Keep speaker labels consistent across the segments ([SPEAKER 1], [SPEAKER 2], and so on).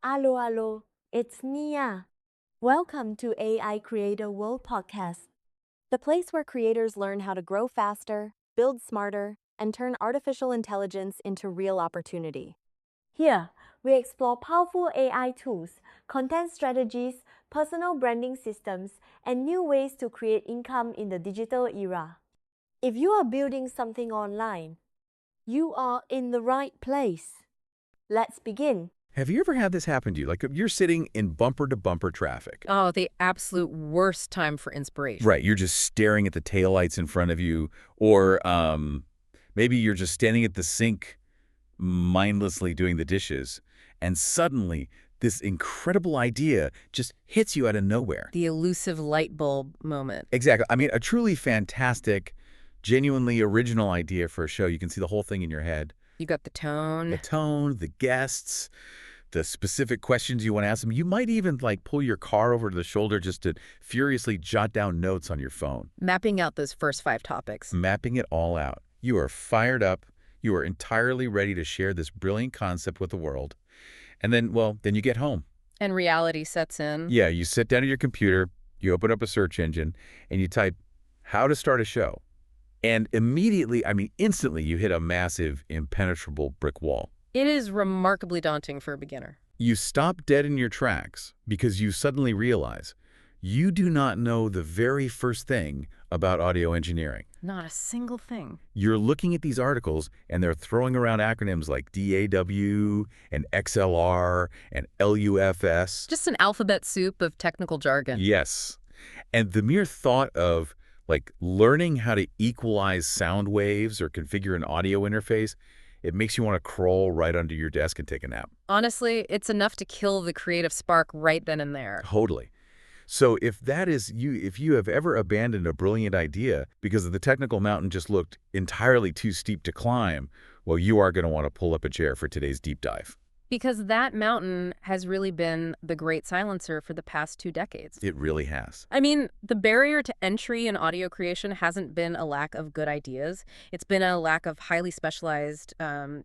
[SPEAKER 1] Allo, allo, it's Nia. Welcome to AI Creator World Podcast, the place where creators learn how to grow faster, build smarter, and turn artificial intelligence into real opportunity. Here, we explore powerful AI tools, content strategies, personal branding systems, and new ways to create income in the digital era. If you are building something online, you are in the right place. Let's begin.
[SPEAKER 2] Have you ever had this happen to you? Like you're sitting in bumper-to-bumper traffic.
[SPEAKER 3] Oh, the absolute worst time for inspiration.
[SPEAKER 2] Right, you're just staring at the taillights in front of you, or maybe you're just standing at the sink mindlessly doing the dishes, and suddenly this incredible idea just hits you out of nowhere.
[SPEAKER 3] The elusive light bulb moment.
[SPEAKER 2] Exactly. I mean, a truly fantastic, genuinely original idea for a show. You can see the whole thing in your head.
[SPEAKER 3] You got the tone.
[SPEAKER 2] The tone, the guests, the specific questions you want to ask them. You might even like pull your car over to the shoulder just to furiously jot down notes on your phone.
[SPEAKER 3] Mapping out those first 5 topics.
[SPEAKER 2] Mapping it all out. You are fired up. You are entirely ready to share this brilliant concept with the world. And then, well, then you get home.
[SPEAKER 3] And reality sets in.
[SPEAKER 2] Yeah, you sit down at your computer, you open up a search engine, and you type, how to start a show. And immediately, I mean, instantly, you hit a massive, impenetrable brick wall.
[SPEAKER 3] It is remarkably daunting for a beginner.
[SPEAKER 2] You stop dead in your tracks because you suddenly realize you do not know the very first thing about audio engineering.
[SPEAKER 3] Not a single thing.
[SPEAKER 2] You're looking at these articles, and they're throwing around acronyms like DAW and XLR and LUFS.
[SPEAKER 3] Just an alphabet soup of technical jargon.
[SPEAKER 2] Yes. And the mere thought of like learning how to equalize sound waves or configure an audio interface, it makes you want to crawl right under your desk and take a nap.
[SPEAKER 3] Honestly, it's enough to kill the creative spark right then and there.
[SPEAKER 2] Totally. So if that is you, if you have ever abandoned a brilliant idea because the technical mountain just looked entirely too steep to climb, well, you are going to want to pull up a chair for today's deep dive.
[SPEAKER 3] Because that mountain has really been the great silencer for the past 2 decades.
[SPEAKER 2] It really has.
[SPEAKER 3] I mean, the barrier to entry in audio creation hasn't been a lack of good ideas. It's been a lack of highly specialized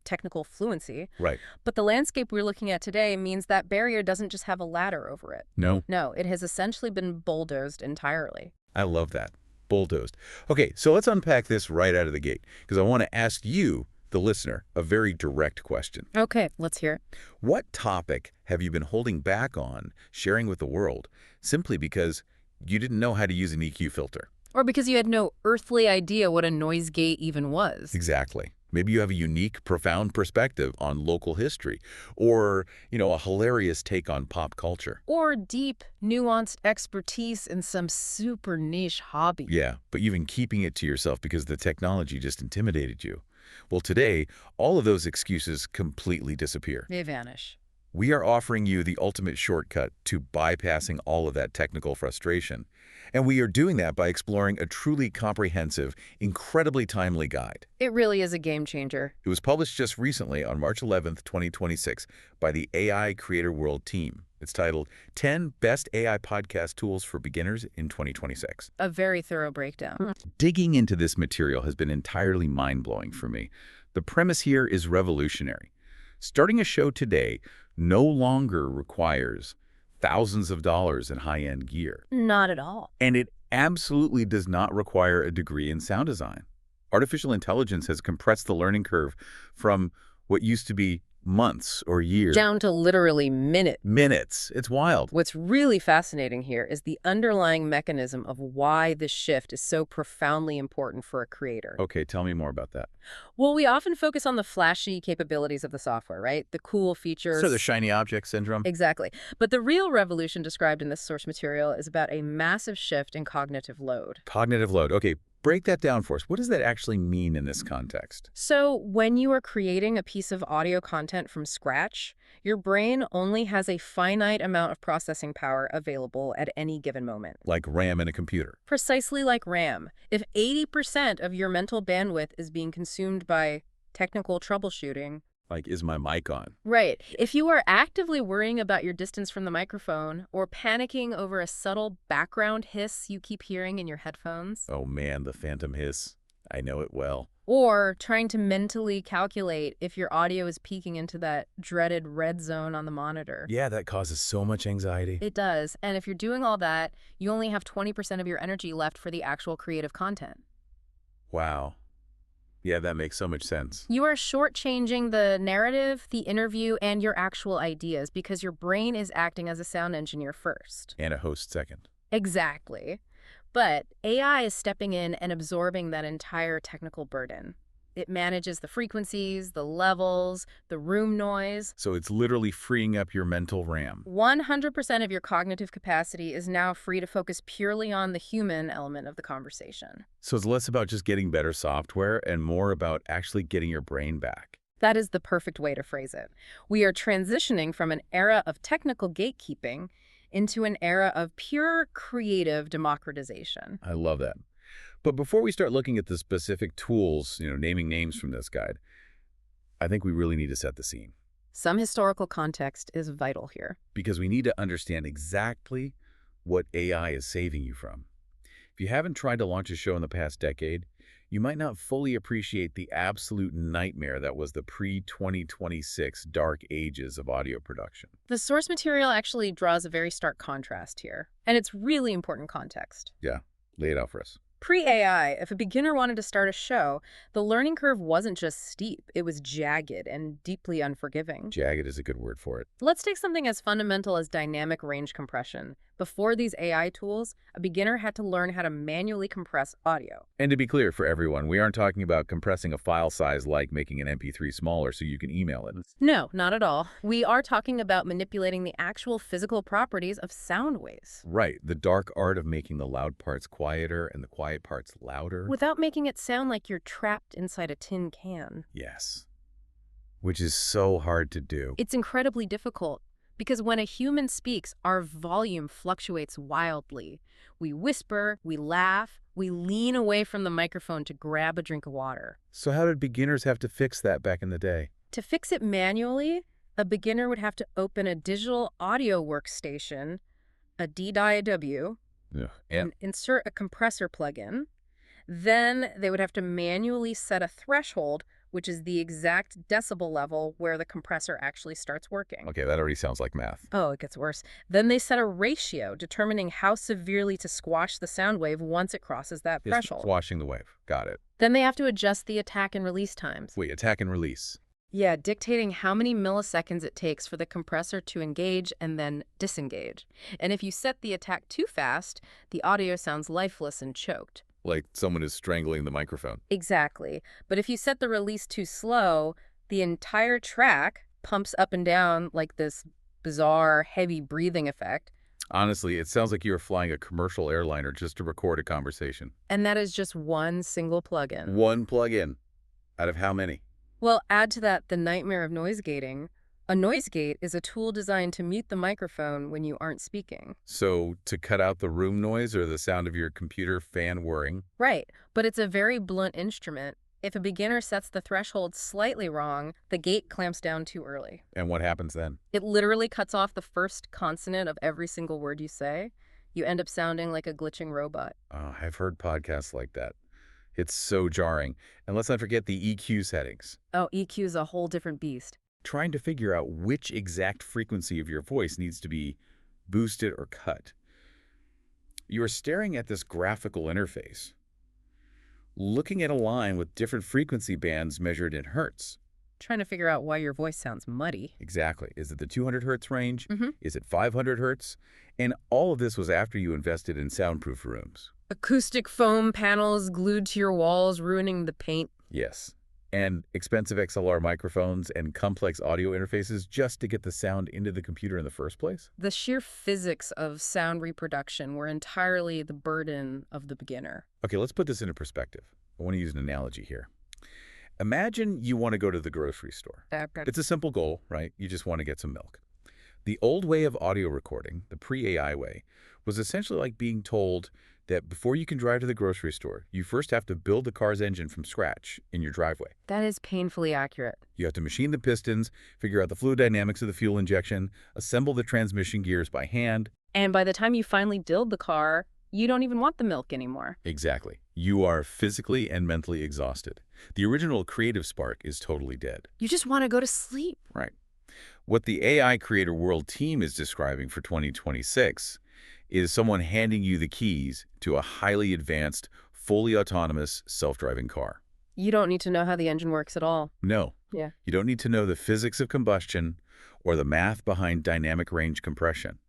[SPEAKER 3] technical fluency.
[SPEAKER 2] Right.
[SPEAKER 3] But the landscape we're looking at today means that barrier doesn't just have a ladder over it.
[SPEAKER 2] No.
[SPEAKER 3] No, it has essentially been bulldozed entirely.
[SPEAKER 2] I love that. Bulldozed. Okay, so let's unpack this right out of the gate because I want to ask you, the listener, a very direct question.
[SPEAKER 3] Okay, let's hear it.
[SPEAKER 2] What topic have you been holding back on sharing with the world simply because you didn't know how to use an EQ filter?
[SPEAKER 3] Or because you had no earthly idea what a noise gate even was.
[SPEAKER 2] Exactly. Maybe you have a unique, profound perspective on local history or, a hilarious take on pop culture.
[SPEAKER 3] Or deep, nuanced expertise in some super niche hobby.
[SPEAKER 2] Yeah, but you've been keeping it to yourself because the technology just intimidated you. Well, today, all of those excuses completely disappear.
[SPEAKER 3] They vanish.
[SPEAKER 2] We are offering you the ultimate shortcut to bypassing all of that technical frustration. And we are doing that by exploring a truly comprehensive, incredibly timely guide.
[SPEAKER 3] It really is a game changer.
[SPEAKER 2] It was published just recently on March 11th, 2026 by the AI Creator World team. It's titled 10 Best AI Podcast Tools for Beginners in 2026.
[SPEAKER 3] A very thorough breakdown.
[SPEAKER 2] Digging into this material has been entirely mind-blowing for me. The premise here is revolutionary. Starting a show today no longer requires thousands of dollars in high-end gear.
[SPEAKER 3] Not at all.
[SPEAKER 2] And it absolutely does not require a degree in sound design. Artificial intelligence has compressed the learning curve from what used to be months or years.
[SPEAKER 3] Down to literally minutes.
[SPEAKER 2] Minutes. It's wild.
[SPEAKER 3] What's really fascinating here is the underlying mechanism of why this shift is so profoundly important for a creator.
[SPEAKER 2] Okay, tell me more about that.
[SPEAKER 3] Well, we often focus on the flashy capabilities of the software, right? The cool features.
[SPEAKER 2] So the shiny object syndrome?
[SPEAKER 3] Exactly. But the real revolution described in this source material is about a massive shift in cognitive load.
[SPEAKER 2] Cognitive load. Okay, break that down for us. What does that actually mean in this context?
[SPEAKER 3] So when you are creating a piece of audio content from scratch, your brain only has a finite amount of processing power available at any given moment.
[SPEAKER 2] Like RAM in a computer.
[SPEAKER 3] Precisely like RAM. If 80% of your mental bandwidth is being consumed by technical troubleshooting,
[SPEAKER 2] Like, is my mic on?
[SPEAKER 3] right. If you are actively worrying about your distance from the microphone or panicking over a subtle background hiss you keep hearing in your headphones,
[SPEAKER 2] Oh man, the phantom hiss. I know it well.
[SPEAKER 3] Or trying to mentally calculate if your audio is peeking into that dreaded red zone on the monitor.
[SPEAKER 2] Yeah, that causes so much anxiety.
[SPEAKER 3] It does. And if you're doing all that, you only have 20% of your energy left for the actual creative content.
[SPEAKER 2] Wow. Yeah, that makes so much sense.
[SPEAKER 3] You are shortchanging the narrative, the interview, and your actual ideas because your brain is acting as a sound engineer first.
[SPEAKER 2] And a host second.
[SPEAKER 3] Exactly. But AI is stepping in and absorbing that entire technical burden. It manages the frequencies, the levels, the room noise.
[SPEAKER 2] So it's literally freeing up your mental RAM.
[SPEAKER 3] 100% of your cognitive capacity is now free to focus purely on the human element of the conversation.
[SPEAKER 2] So it's less about just getting better software and more about actually getting your brain back.
[SPEAKER 3] That is the perfect way to phrase it. We are transitioning from an era of technical gatekeeping into an era of pure creative democratization.
[SPEAKER 2] I love that. But before we start looking at the specific tools, naming names from this guide, I think we really need to set the scene.
[SPEAKER 3] Some historical context is vital here.
[SPEAKER 2] Because we need to understand exactly what AI is saving you from. If you haven't tried to launch a show in the past decade, you might not fully appreciate the absolute nightmare that was the pre-2026 dark ages of audio production.
[SPEAKER 3] The source material actually draws a very stark contrast here, and it's really important context.
[SPEAKER 2] Yeah, lay it out for us.
[SPEAKER 3] Pre-AI, if a beginner wanted to start a show, the learning curve wasn't just steep, it was jagged and deeply unforgiving.
[SPEAKER 2] Jagged is a good word for it.
[SPEAKER 3] Let's take something as fundamental as dynamic range compression. Before these AI tools, a beginner had to learn how to manually compress audio.
[SPEAKER 2] And to be clear for everyone, we aren't talking about compressing a file size like making an MP3 smaller so you can email it.
[SPEAKER 3] No, not at all. We are talking about manipulating the actual physical properties of sound waves.
[SPEAKER 2] Right, the dark art of making the loud parts quieter and the quiet parts louder.
[SPEAKER 3] Without making it sound like you're trapped inside a tin can.
[SPEAKER 2] Yes, which is so hard to do.
[SPEAKER 3] It's incredibly difficult. Because when a human speaks, our volume fluctuates wildly. We whisper, we laugh, we lean away from the microphone to grab a drink of water.
[SPEAKER 2] So how did beginners have to fix that back in the day?
[SPEAKER 3] To fix it manually, a beginner would have to open a digital audio workstation, a DAW, and insert a compressor plugin. Then they would have to manually set a threshold, which is the exact decibel level where the compressor actually starts working.
[SPEAKER 2] Okay, that already sounds like math.
[SPEAKER 3] Oh, it gets worse. Then they set a ratio, determining how severely to squash the sound wave once it crosses that threshold.
[SPEAKER 2] Squashing the wave. Got it.
[SPEAKER 3] Then they have to adjust the attack and release times.
[SPEAKER 2] Wait, attack and release.
[SPEAKER 3] Yeah, dictating how many milliseconds it takes for the compressor to engage and then disengage. And if you set the attack too fast, the audio sounds lifeless and choked.
[SPEAKER 2] Like someone is strangling the microphone.
[SPEAKER 3] Exactly. But if you set the release too slow, the entire track pumps up and down like this bizarre, heavy breathing effect.
[SPEAKER 2] Honestly, it sounds like you were flying a commercial airliner just to record a conversation.
[SPEAKER 3] And that is just one single plugin.
[SPEAKER 2] One plug-in. Out of how many?
[SPEAKER 3] Well, add to that the nightmare of noise gating. A noise gate is a tool designed to mute the microphone when you aren't speaking.
[SPEAKER 2] So to cut out the room noise or the sound of your computer fan whirring?
[SPEAKER 3] Right, but it's a very blunt instrument. If a beginner sets the threshold slightly wrong, the gate clamps down too early.
[SPEAKER 2] And what happens then?
[SPEAKER 3] It literally cuts off the first consonant of every single word you say. You end up sounding like a glitching robot.
[SPEAKER 2] Oh, I've heard podcasts like that. It's so jarring. And let's not forget the EQ settings.
[SPEAKER 3] Oh, EQ is a whole different beast.
[SPEAKER 2] Trying to figure out which exact frequency of your voice needs to be boosted or cut. You are staring at this graphical interface, looking at a line with different frequency bands measured in hertz.
[SPEAKER 3] Trying to figure out why your voice sounds muddy.
[SPEAKER 2] Exactly. Is it the 200 hertz range?
[SPEAKER 3] Mm-hmm.
[SPEAKER 2] Is it 500 hertz? And all of this was after you invested in soundproof rooms.
[SPEAKER 3] Acoustic foam panels glued to your walls, ruining the paint.
[SPEAKER 2] Yes. And expensive XLR microphones and complex audio interfaces just to get the sound into the computer in the first place?
[SPEAKER 3] The sheer physics of sound reproduction were entirely the burden of the beginner.
[SPEAKER 2] Okay, let's put this into perspective. I want to use an analogy here. Imagine you want to go to the grocery store. It's a simple goal, right? You just want to get some milk. The old way of audio recording, the pre-AI way, was essentially like being told that before you can drive to the grocery store, you first have to build the car's engine from scratch in your driveway.
[SPEAKER 3] That is painfully accurate.
[SPEAKER 2] You have to machine the pistons, figure out the fluid dynamics of the fuel injection, assemble the transmission gears by hand.
[SPEAKER 3] And by the time you finally build the car, you don't even want the milk anymore.
[SPEAKER 2] Exactly. You are physically and mentally exhausted. The original creative spark is totally dead.
[SPEAKER 3] You just want to go to sleep.
[SPEAKER 2] Right. What the AI Creator World team is describing for 2026 is someone handing you the keys to a highly advanced, fully autonomous, self-driving car.
[SPEAKER 3] You don't need to know how the engine works at all.
[SPEAKER 2] No.
[SPEAKER 3] Yeah.
[SPEAKER 2] You don't need to know the physics of combustion or the math behind dynamic range compression.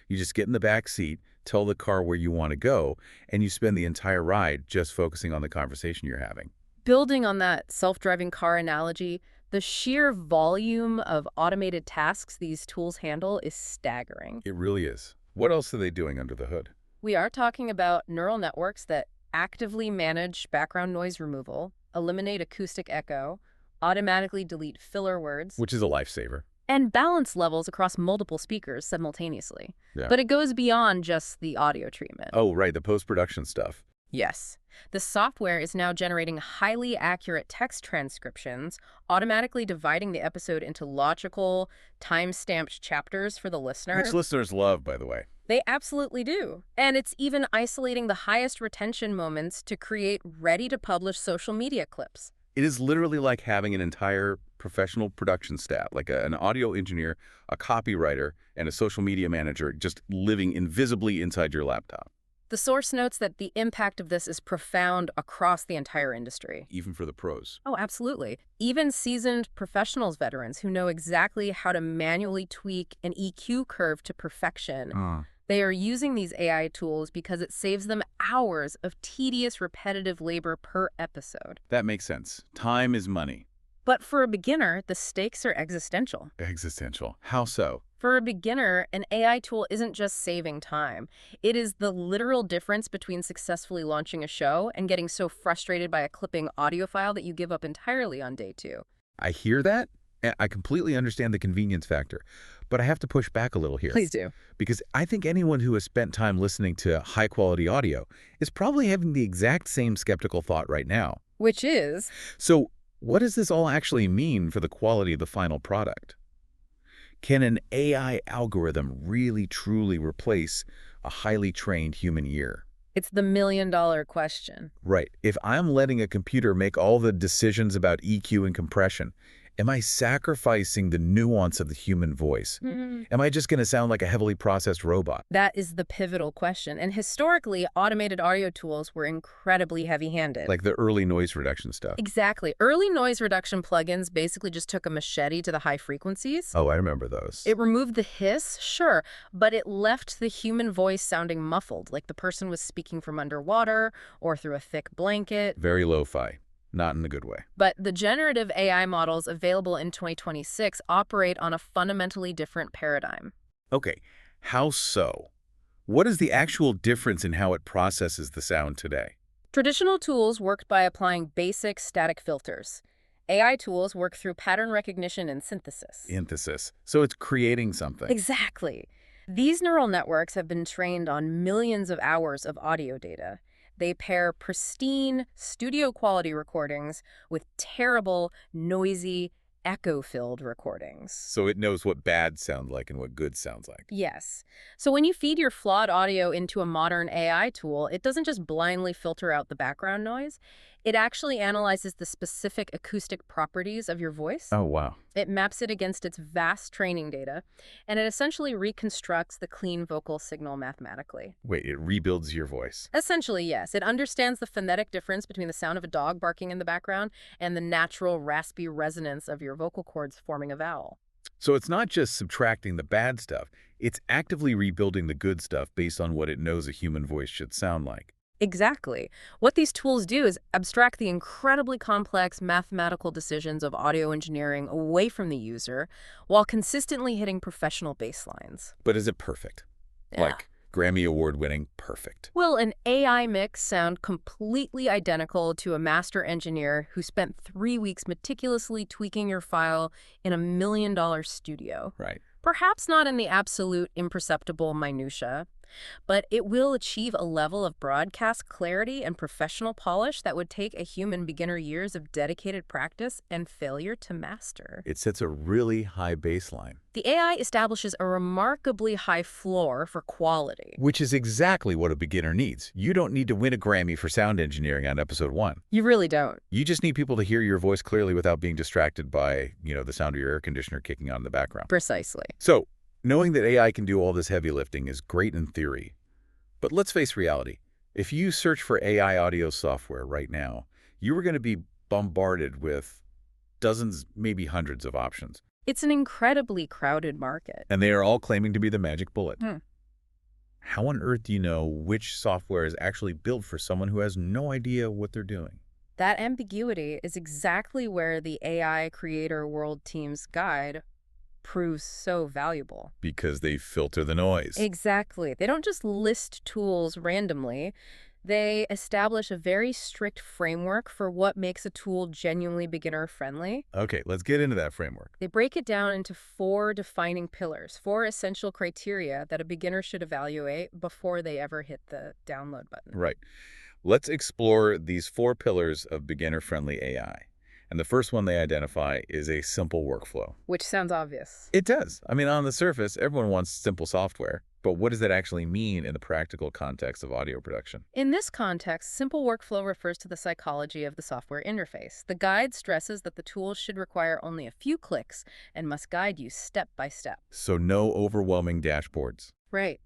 [SPEAKER 2] You just get in the back seat, tell the car where you want to go, and you spend the entire ride just focusing on the conversation you're having.
[SPEAKER 3] Building on that self-driving car analogy, the sheer volume of automated tasks these tools handle is staggering.
[SPEAKER 2] It really is. What else are they doing under the hood?
[SPEAKER 3] We are talking about neural networks that actively manage background noise removal, eliminate acoustic echo, automatically delete filler words,
[SPEAKER 2] Which is a lifesaver.
[SPEAKER 3] and balance levels across multiple speakers simultaneously.
[SPEAKER 2] Yeah.
[SPEAKER 3] But it goes beyond just the audio treatment.
[SPEAKER 2] Oh, right, the post-production stuff.
[SPEAKER 3] Yes. The software is now generating highly accurate text transcriptions, automatically dividing the episode into logical, time-stamped chapters for the listener.
[SPEAKER 2] Which listeners love, by the way.
[SPEAKER 3] They absolutely do. And it's even isolating the highest retention moments to create ready-to-publish social media clips.
[SPEAKER 2] It is literally like having an entire professional production staff, like an audio engineer, a copywriter, and a social media manager just living invisibly inside your laptop.
[SPEAKER 3] The source notes that the impact of this is profound across the entire industry.
[SPEAKER 2] Even for the pros.
[SPEAKER 3] Oh, absolutely. Even seasoned professionals veterans who know exactly how to manually tweak an EQ curve to perfection. They are using these AI tools because it saves them hours of tedious, repetitive labor per episode.
[SPEAKER 2] That makes sense. Time is money.
[SPEAKER 3] But for a beginner, the stakes are existential.
[SPEAKER 2] Existential. How so?
[SPEAKER 3] For a beginner, an AI tool isn't just saving time. It is the literal difference between successfully launching a show and getting so frustrated by a clipping audio file that you give up entirely on day 2.
[SPEAKER 2] I hear that, and I completely understand the convenience factor. But I have to push back a little here.
[SPEAKER 3] Please do.
[SPEAKER 2] Because I think anyone who has spent time listening to high-quality audio is probably having the exact same skeptical thought right now.
[SPEAKER 3] Which is?
[SPEAKER 2] So what does this all actually mean for the quality of the final product? Can an AI algorithm really truly replace a highly trained human ear?
[SPEAKER 3] It's the million-dollar question.
[SPEAKER 2] Right. If I'm letting a computer make all the decisions about EQ and compression, am I sacrificing the nuance of the human voice? Am I just going to sound like a heavily processed robot?
[SPEAKER 3] That is the pivotal question. And historically, automated audio tools were incredibly heavy-handed.
[SPEAKER 2] Like the early noise reduction stuff.
[SPEAKER 3] Exactly. Early noise reduction plugins basically just took a machete to the high frequencies.
[SPEAKER 2] Oh, I remember those.
[SPEAKER 3] It removed the hiss, sure, but it left the human voice sounding muffled, like the person was speaking from underwater or through a thick blanket.
[SPEAKER 2] Very lo-fi. Not in a good way.
[SPEAKER 3] But the generative AI models available in 2026 operate on a fundamentally different paradigm.
[SPEAKER 2] Okay, how so? What is the actual difference in how it processes the sound today?
[SPEAKER 3] Traditional tools worked by applying basic static filters. AI tools work through pattern recognition and synthesis.
[SPEAKER 2] So it's creating something.
[SPEAKER 3] Exactly. These neural networks have been trained on millions of hours of audio data. They pair pristine, studio-quality recordings with terrible, noisy, echo-filled recordings.
[SPEAKER 2] So it knows what bad sounds like and what good sounds like.
[SPEAKER 3] Yes. So when you feed your flawed audio into a modern AI tool, it doesn't just blindly filter out the background noise. It actually analyzes the specific acoustic properties of your voice.
[SPEAKER 2] Oh, wow.
[SPEAKER 3] It maps it against its vast training data, and it essentially reconstructs the clean vocal signal mathematically.
[SPEAKER 2] Wait, it rebuilds your voice.
[SPEAKER 3] Essentially, yes. It understands the phonetic difference between the sound of a dog barking in the background and the natural raspy resonance of your vocal cords forming a vowel.
[SPEAKER 2] So it's not just subtracting the bad stuff. It's actively rebuilding the good stuff based on what it knows a human voice should sound like.
[SPEAKER 3] Exactly. What these tools do is abstract the incredibly complex mathematical decisions of audio engineering away from the user while consistently hitting professional baselines.
[SPEAKER 2] But is it perfect?
[SPEAKER 3] Yeah.
[SPEAKER 2] Like Grammy Award-winning perfect?
[SPEAKER 3] Will an AI mix sound completely identical to a master engineer who spent 3 weeks meticulously tweaking your file in $1 million studio?
[SPEAKER 2] Right.
[SPEAKER 3] Perhaps not in the absolute imperceptible minutia, but it will achieve a level of broadcast clarity and professional polish that would take a human beginner years of dedicated practice and failure to master.
[SPEAKER 2] It sets a really high baseline.
[SPEAKER 3] The AI establishes a remarkably high floor for quality.
[SPEAKER 2] Which is exactly what a beginner needs. You don't need to win a Grammy for sound engineering on episode 1.
[SPEAKER 3] You really don't.
[SPEAKER 2] You just need people to hear your voice clearly without being distracted by, the sound of your air conditioner kicking on in the background.
[SPEAKER 3] Precisely.
[SPEAKER 2] So, knowing that AI can do all this heavy lifting is great in theory. But let's face reality. If you search for AI audio software right now, you are going to be bombarded with dozens, maybe hundreds of options.
[SPEAKER 3] It's an incredibly crowded market.
[SPEAKER 2] And they are all claiming to be the magic bullet.
[SPEAKER 3] Hmm.
[SPEAKER 2] How on earth do you know which software is actually built for someone who has no idea what they're doing?
[SPEAKER 3] That ambiguity is exactly where the AI Creator World Team's guide proves so valuable.
[SPEAKER 2] Because they filter the noise.
[SPEAKER 3] Exactly. They don't just list tools randomly. They establish a very strict framework for what makes a tool genuinely beginner-friendly.
[SPEAKER 2] Okay, let's get into that framework.
[SPEAKER 3] They break it down into 4 defining pillars, 4 essential criteria that a beginner should evaluate before they ever hit the download button.
[SPEAKER 2] Right. Let's explore these 4 pillars of beginner-friendly AI. And the first one they identify is a simple workflow.
[SPEAKER 3] Which sounds obvious.
[SPEAKER 2] It does. I mean, on the surface, everyone wants simple software. But what does that actually mean in the practical context of audio production?
[SPEAKER 3] In this context, simple workflow refers to the psychology of the software interface. The guide stresses that the tool should require only a few clicks and must guide you step by step.
[SPEAKER 2] So no overwhelming dashboards.
[SPEAKER 3] Right.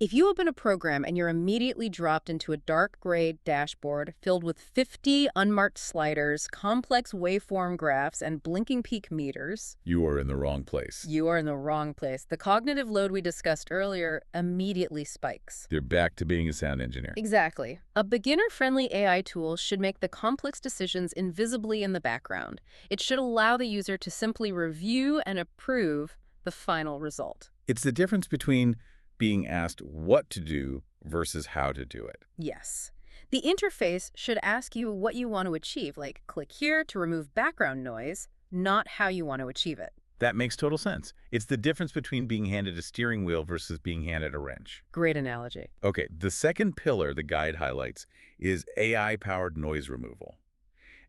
[SPEAKER 3] If you open a program and you're immediately dropped into a dark gray dashboard filled with 50 unmarked sliders, complex waveform graphs, and blinking peak meters,
[SPEAKER 2] You are in the wrong place.
[SPEAKER 3] you are in the wrong place. The cognitive load we discussed earlier immediately spikes.
[SPEAKER 2] They're back to being a sound engineer.
[SPEAKER 3] Exactly. A beginner-friendly AI tool should make the complex decisions invisibly in the background. It should allow the user to simply review and approve the final result.
[SPEAKER 2] It's the difference between being asked what to do versus how to do it.
[SPEAKER 3] Yes. The interface should ask you what you want to achieve, like click here to remove background noise, not how you want to achieve it.
[SPEAKER 2] That makes total sense. It's the difference between being handed a steering wheel versus being handed a wrench.
[SPEAKER 3] Great analogy.
[SPEAKER 2] Okay, the second pillar the guide highlights is AI-powered noise removal.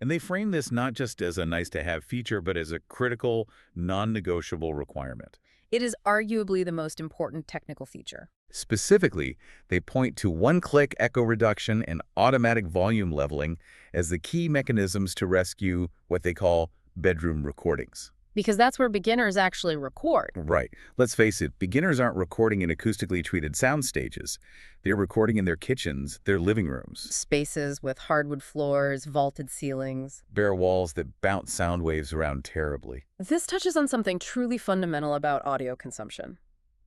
[SPEAKER 2] And they frame this not just as a nice-to-have feature, but as a critical, non-negotiable requirement.
[SPEAKER 3] It is arguably the most important technical feature.
[SPEAKER 2] Specifically, they point to one-click echo reduction and automatic volume leveling as the key mechanisms to rescue what they call bedroom recordings.
[SPEAKER 3] Because that's where beginners actually record.
[SPEAKER 2] Right. Let's face it, beginners aren't recording in acoustically treated sound stages. They're recording in their kitchens, their living rooms.
[SPEAKER 3] Spaces with hardwood floors, vaulted ceilings.
[SPEAKER 2] Bare walls that bounce sound waves around terribly.
[SPEAKER 3] This touches on something truly fundamental about audio consumption.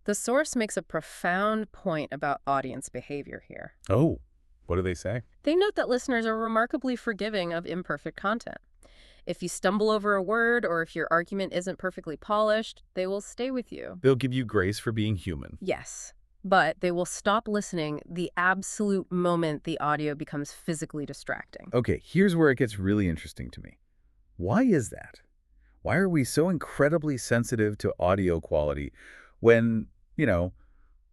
[SPEAKER 3] The source makes a profound point about audience behavior here.
[SPEAKER 2] Oh, what do they say?
[SPEAKER 3] They note that listeners are remarkably forgiving of imperfect content. If you stumble over a word or if your argument isn't perfectly polished, they will stay with you.
[SPEAKER 2] They'll give you grace for being human.
[SPEAKER 3] Yes, but they will stop listening the absolute moment the audio becomes physically distracting.
[SPEAKER 2] Okay, here's where it gets really interesting to me. Why is that? Why are we so incredibly sensitive to audio quality when,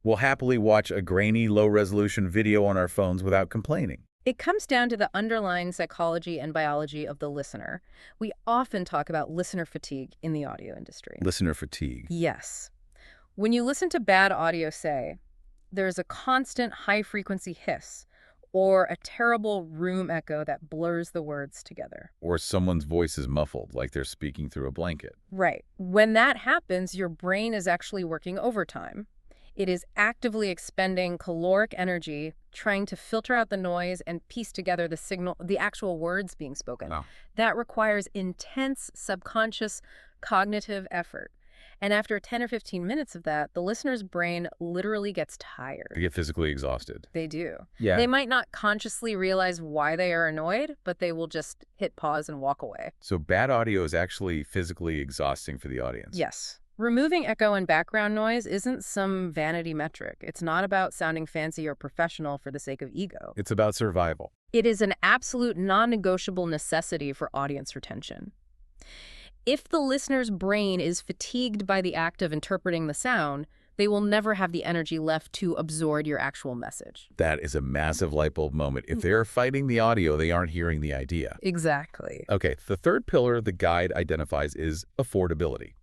[SPEAKER 2] we'll happily watch a grainy, low-resolution video on our phones without complaining?
[SPEAKER 3] It comes down to the underlying psychology and biology of the listener. We often talk about listener fatigue in the audio industry.
[SPEAKER 2] Listener fatigue.
[SPEAKER 3] Yes. When you listen to bad audio, say, there's a constant high-frequency hiss or a terrible room echo that blurs the words together.
[SPEAKER 2] Or someone's voice is muffled, like they're speaking through a blanket.
[SPEAKER 3] Right. When that happens, your brain is actually working overtime. It is actively expending caloric energy, trying to filter out the noise and piece together the signal, the actual words being spoken.
[SPEAKER 2] Wow.
[SPEAKER 3] That requires intense subconscious cognitive effort. And after 10 or 15 minutes of that, the listener's brain literally gets tired.
[SPEAKER 2] They get physically exhausted.
[SPEAKER 3] They do.
[SPEAKER 2] Yeah.
[SPEAKER 3] They might not consciously realize why they are annoyed, but they will just hit pause and walk away.
[SPEAKER 2] So bad audio is actually physically exhausting for the audience.
[SPEAKER 3] Yes. Removing echo and background noise isn't some vanity metric. It's not about sounding fancy or professional for the sake of ego.
[SPEAKER 2] It's about survival.
[SPEAKER 3] It is an absolute non-negotiable necessity for audience retention. If the listener's brain is fatigued by the act of interpreting the sound, They will never have the energy left to absorb your actual message.
[SPEAKER 2] That is a massive light bulb moment. If they're fighting the audio, they aren't hearing the idea.
[SPEAKER 3] Exactly.
[SPEAKER 2] Okay, the third pillar the guide identifies is affordability.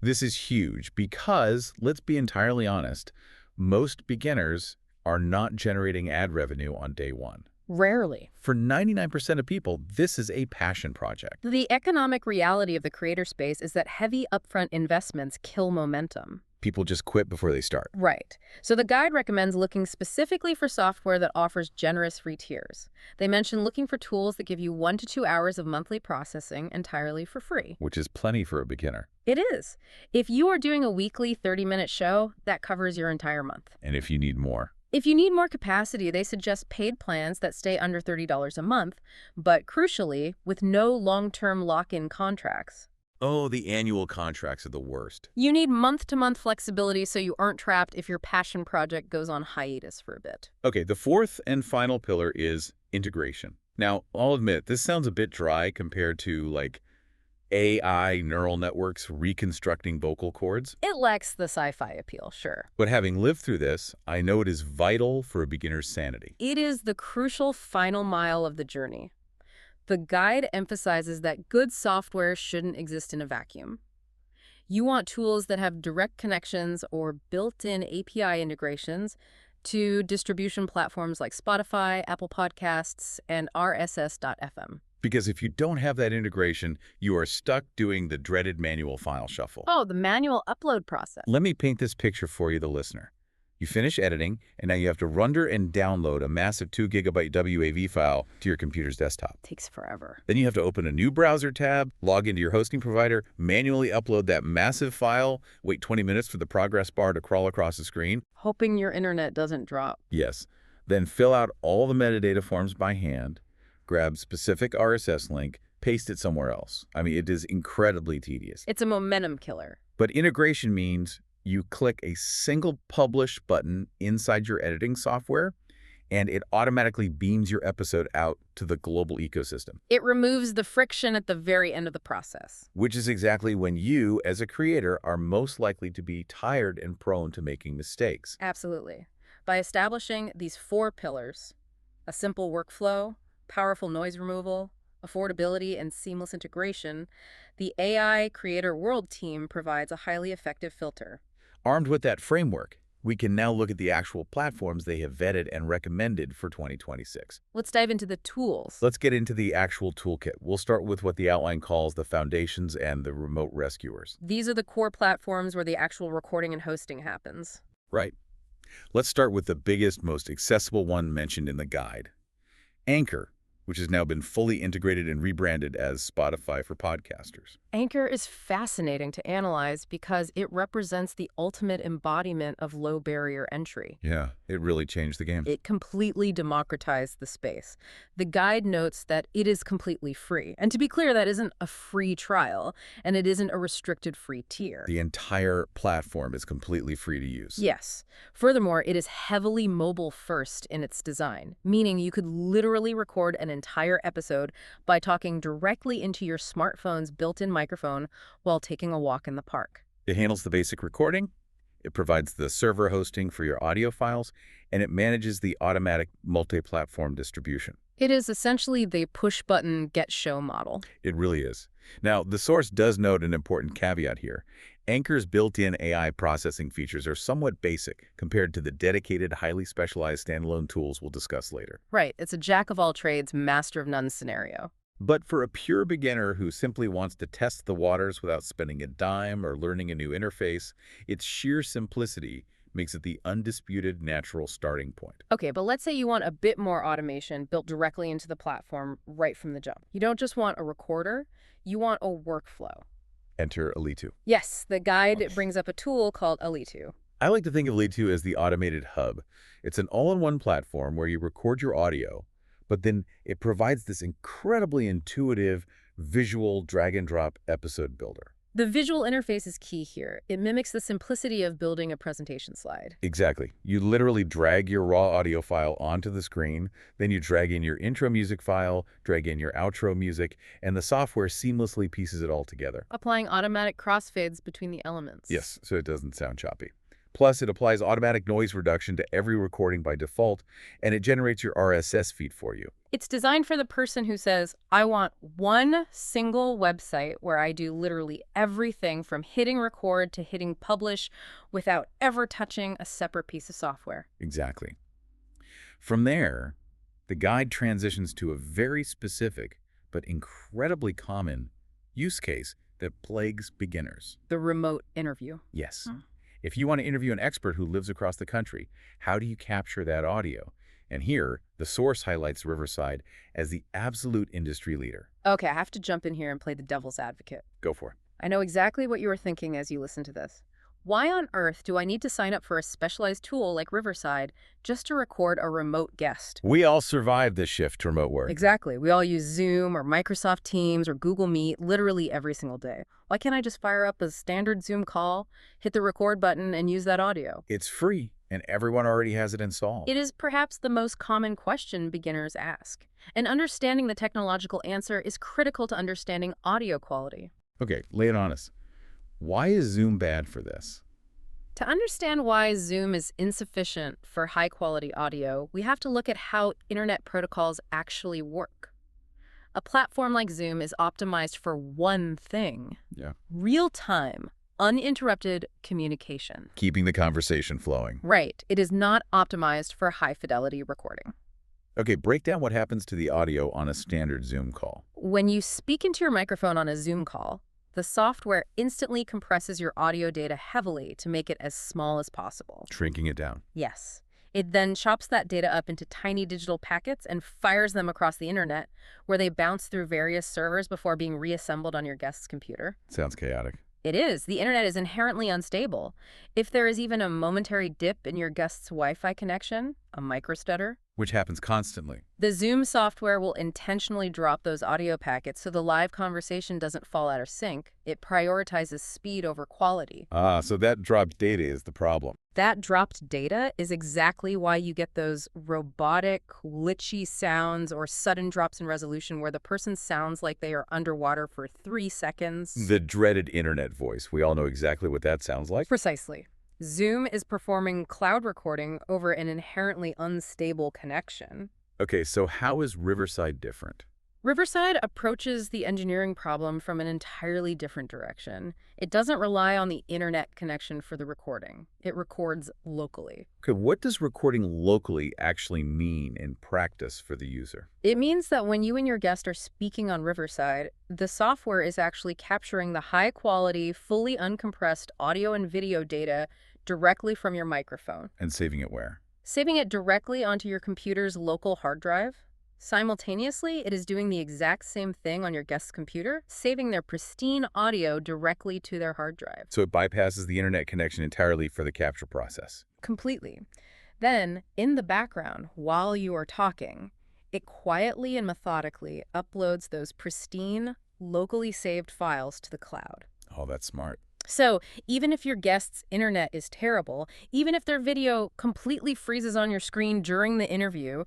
[SPEAKER 2] This is huge because, let's be entirely honest, most beginners are not generating ad revenue on day one.
[SPEAKER 3] Rarely.
[SPEAKER 2] For 99% of people, this is a passion project.
[SPEAKER 3] The economic reality of the creator space is that heavy upfront investments kill momentum.
[SPEAKER 2] People just quit before they start.
[SPEAKER 3] Right. So the guide recommends looking specifically for software that offers generous free tiers. They mention looking for tools that give you 1 to 2 hours of monthly processing entirely for free.
[SPEAKER 2] Which is plenty for a beginner.
[SPEAKER 3] It is. If you are doing a weekly 30-minute show, that covers your entire month.
[SPEAKER 2] And if you need more.
[SPEAKER 3] If you need more capacity, they suggest paid plans that stay under $30 a month, but crucially, with no long-term lock-in contracts.
[SPEAKER 2] Oh, the annual contracts are the worst.
[SPEAKER 3] You need month-to-month flexibility so you aren't trapped if your passion project goes on hiatus for a bit.
[SPEAKER 2] Okay, the fourth and final pillar is integration. Now, I'll admit, this sounds a bit dry compared to, like, AI neural networks reconstructing vocal cords.
[SPEAKER 3] It lacks the sci-fi appeal, sure.
[SPEAKER 2] But having lived through this, I know it is vital for a beginner's sanity.
[SPEAKER 3] It is the crucial final mile of the journey. The guide emphasizes that good software shouldn't exist in a vacuum. You want tools that have direct connections or built-in API integrations to distribution platforms like Spotify, Apple Podcasts, and RSS.fm.
[SPEAKER 2] Because if you don't have that integration, you are stuck doing the dreaded manual file shuffle.
[SPEAKER 3] Oh, the manual upload process.
[SPEAKER 2] Let me paint this picture for you, the listener. You finish editing, and now you have to render and download a massive 2 GB WAV file to your computer's desktop.
[SPEAKER 3] Takes forever.
[SPEAKER 2] Then you have to open a new browser tab, log into your hosting provider, manually upload that massive file, wait 20 minutes for the progress bar to crawl across the screen.
[SPEAKER 3] Hoping your internet doesn't drop.
[SPEAKER 2] Yes. Then fill out all the metadata forms by hand, grab specific RSS link, paste it somewhere else. I mean, it is incredibly tedious.
[SPEAKER 3] It's a momentum killer.
[SPEAKER 2] But integration means you click a single publish button inside your editing software, and it automatically beams your episode out to the global ecosystem.
[SPEAKER 3] It removes the friction at the very end of the process.
[SPEAKER 2] Which is exactly when you, as a creator, are most likely to be tired and prone to making mistakes.
[SPEAKER 3] Absolutely. By establishing these 4 pillars, a simple workflow, powerful noise removal, affordability, and seamless integration, the AI Creator World team provides a highly effective filter.
[SPEAKER 2] Armed with that framework, we can now look at the actual platforms they have vetted and recommended for 2026.
[SPEAKER 3] Let's dive into the tools.
[SPEAKER 2] Let's get into the actual toolkit. We'll start with what the outline calls the foundations and the remote rescuers.
[SPEAKER 3] These are the core platforms where the actual recording and hosting happens.
[SPEAKER 2] Right. Let's start with the biggest, most accessible one mentioned in the guide. Anchor, which has now been fully integrated and rebranded as Spotify for podcasters.
[SPEAKER 3] Anchor is fascinating to analyze because it represents the ultimate embodiment of low barrier entry.
[SPEAKER 2] Yeah, it really changed the game.
[SPEAKER 3] It completely democratized the space. The guide notes that it is completely free. And to be clear, that isn't a free trial, and it isn't a restricted free tier.
[SPEAKER 2] The entire platform is completely free to use.
[SPEAKER 3] Yes. Furthermore, it is heavily mobile first in its design, meaning you could literally record an entire episode by talking directly into your smartphone's built-in microphone while taking a walk in the park.
[SPEAKER 2] It handles the basic recording, it provides the server hosting for your audio files, and it manages the automatic multi-platform distribution.
[SPEAKER 3] It is essentially the push-button get-show model.
[SPEAKER 2] It really is. Now, the source does note an important caveat here. Anchor's built-in AI processing features are somewhat basic compared to the dedicated, highly specialized standalone tools we'll discuss later.
[SPEAKER 3] Right. It's a jack-of-all-trades, master-of-none scenario.
[SPEAKER 2] But for a pure beginner who simply wants to test the waters without spending a dime or learning a new interface, its sheer simplicity makes it the undisputed natural starting point.
[SPEAKER 3] Okay, but let's say you want a bit more automation built directly into the platform right from the jump. You don't just want a recorder, you want a workflow.
[SPEAKER 2] Enter Alitu.
[SPEAKER 3] Yes, the guide brings up a tool called Alitu.
[SPEAKER 2] I like to think of Alitu as the automated hub. It's an all-in-one platform where you record your audio, but then it provides this incredibly intuitive visual drag-and-drop episode builder.
[SPEAKER 3] The visual interface is key here. It mimics the simplicity of building a presentation slide.
[SPEAKER 2] Exactly. You literally drag your raw audio file onto the screen, then you drag in your intro music file, drag in your outro music, and the software seamlessly pieces it all together.
[SPEAKER 3] Applying automatic crossfades between the elements.
[SPEAKER 2] Yes, so it doesn't sound choppy. Plus, it applies automatic noise reduction to every recording by default, and it generates your RSS feed for you.
[SPEAKER 3] It's designed for the person who says, I want one single website where I do literally everything from hitting record to hitting publish without ever touching a separate piece of software.
[SPEAKER 2] Exactly. From there, the guide transitions to a very specific but incredibly common use case that plagues beginners.
[SPEAKER 3] The remote interview.
[SPEAKER 2] Yes.
[SPEAKER 3] Hmm.
[SPEAKER 2] If you want to interview an expert who lives across the country, how do you capture that audio? And here, the source highlights Riverside as the absolute industry leader.
[SPEAKER 3] Okay, I have to jump in here and play the devil's advocate.
[SPEAKER 2] Go for it.
[SPEAKER 3] I know exactly what you were thinking as you listen to this. Why on earth do I need to sign up for a specialized tool like Riverside just to record a remote guest?
[SPEAKER 2] We all survived this shift to remote work.
[SPEAKER 3] Exactly. We all use Zoom or Microsoft Teams or Google Meet literally every single day. Why can't I just fire up a standard Zoom call, hit the record button, and use that audio?
[SPEAKER 2] It's free, and everyone already has it installed.
[SPEAKER 3] It is perhaps the most common question beginners ask. And understanding the technological answer is critical to understanding audio quality.
[SPEAKER 2] Okay, lay it on us. Why is Zoom bad for this?
[SPEAKER 3] To understand why Zoom is insufficient for high-quality audio, we have to look at how internet protocols actually work. A platform like Zoom is optimized for one thing: real-time, uninterrupted communication.
[SPEAKER 2] Keeping the conversation flowing.
[SPEAKER 3] Right. It is not optimized for high-fidelity recording.
[SPEAKER 2] Okay, break down what happens to the audio on a standard Zoom call.
[SPEAKER 3] When you speak into your microphone on a Zoom call, the software instantly compresses your audio data heavily to make it as small as possible.
[SPEAKER 2] Shrinking it down.
[SPEAKER 3] Yes. It then chops that data up into tiny digital packets and fires them across the internet, where they bounce through various servers before being reassembled on your guest's computer.
[SPEAKER 2] Sounds chaotic.
[SPEAKER 3] It is. The internet is inherently unstable. If there is even a momentary dip in your guest's Wi-Fi connection, a microstutter,
[SPEAKER 2] Which happens constantly.
[SPEAKER 3] the Zoom software will intentionally drop those audio packets so the live conversation doesn't fall out of sync. It prioritizes speed over quality.
[SPEAKER 2] So that dropped data is the problem.
[SPEAKER 3] That dropped data is exactly why you get those robotic, glitchy sounds or sudden drops in resolution where the person sounds like they are underwater for 3 seconds.
[SPEAKER 2] The dreaded internet voice. We all know exactly what that sounds like.
[SPEAKER 3] Precisely. Zoom is performing cloud recording over an inherently unstable connection.
[SPEAKER 2] Okay, so how is Riverside different?
[SPEAKER 3] Riverside approaches the engineering problem from an entirely different direction. It doesn't rely on the internet connection for the recording. It records locally.
[SPEAKER 2] Okay, what does recording locally actually mean in practice for the user?
[SPEAKER 3] It means that when you and your guest are speaking on Riverside, the software is actually capturing the high-quality, fully uncompressed audio and video data directly from your microphone.
[SPEAKER 2] And saving it where?
[SPEAKER 3] Saving it directly onto your computer's local hard drive. Simultaneously, it is doing the exact same thing on your guest's computer, saving their pristine audio directly to their hard drive.
[SPEAKER 2] So it bypasses the internet connection entirely for the capture process.
[SPEAKER 3] Completely. Then, in the background, while you are talking, it quietly and methodically uploads those pristine, locally saved files to the cloud.
[SPEAKER 2] Oh, that's smart.
[SPEAKER 3] So, even if your guest's internet is terrible, even if their video completely freezes on your screen during the interview,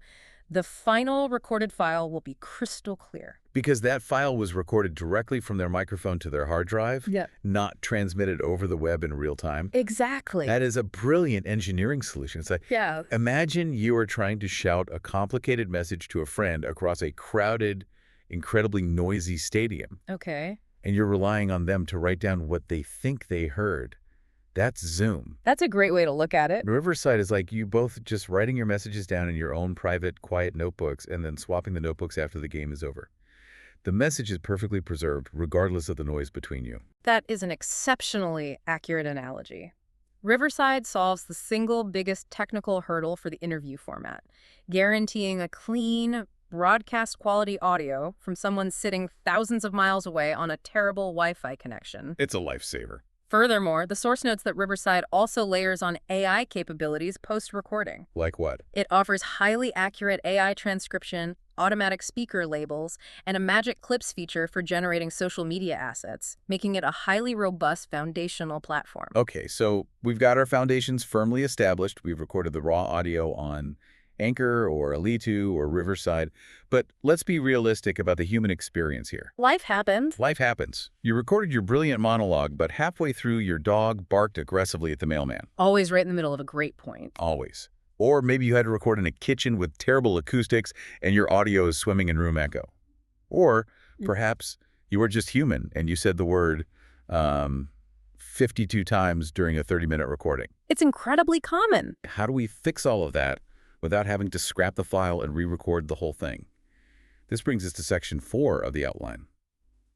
[SPEAKER 3] the final recorded file will be crystal clear.
[SPEAKER 2] Because that file was recorded directly from their microphone to their hard drive, not transmitted over the web in real time.
[SPEAKER 3] Exactly.
[SPEAKER 2] That is a brilliant engineering solution. It's like, imagine you are trying to shout a complicated message to a friend across a crowded, incredibly noisy stadium.
[SPEAKER 3] Okay.
[SPEAKER 2] And you're relying on them to write down what they think they heard. That's Zoom.
[SPEAKER 3] That's a great way to look at it.
[SPEAKER 2] Riverside is like you both just writing your messages down in your own private, quiet notebooks and then swapping the notebooks after the game is over. The message is perfectly preserved, regardless of the noise between you.
[SPEAKER 3] That is an exceptionally accurate analogy. Riverside solves the single biggest technical hurdle for the interview format, guaranteeing a clean, broadcast-quality audio from someone sitting thousands of miles away on a terrible Wi-Fi connection.
[SPEAKER 2] It's a lifesaver.
[SPEAKER 3] Furthermore, the source notes that Riverside also layers on AI capabilities post-recording.
[SPEAKER 2] Like what?
[SPEAKER 3] It offers highly accurate AI transcription, automatic speaker labels, and a magic clips feature for generating social media assets, making it a highly robust foundational platform.
[SPEAKER 2] Okay, so we've got our foundations firmly established. We've recorded the raw audio on Anchor or Alitu or Riverside. But let's be realistic about the human experience here.
[SPEAKER 3] Life happened.
[SPEAKER 2] Life happens. You recorded your brilliant monologue, but halfway through, your dog barked aggressively at the mailman.
[SPEAKER 3] Always right in the middle of a great point.
[SPEAKER 2] Always. Or maybe you had to record in a kitchen with terrible acoustics and your audio is swimming in room echo. Or perhaps you were just human and you said the word 52 times during a 30-minute recording.
[SPEAKER 3] It's incredibly common.
[SPEAKER 2] How do we fix all of that without having to scrap the file and re-record the whole thing? This brings us to section 4 of the outline,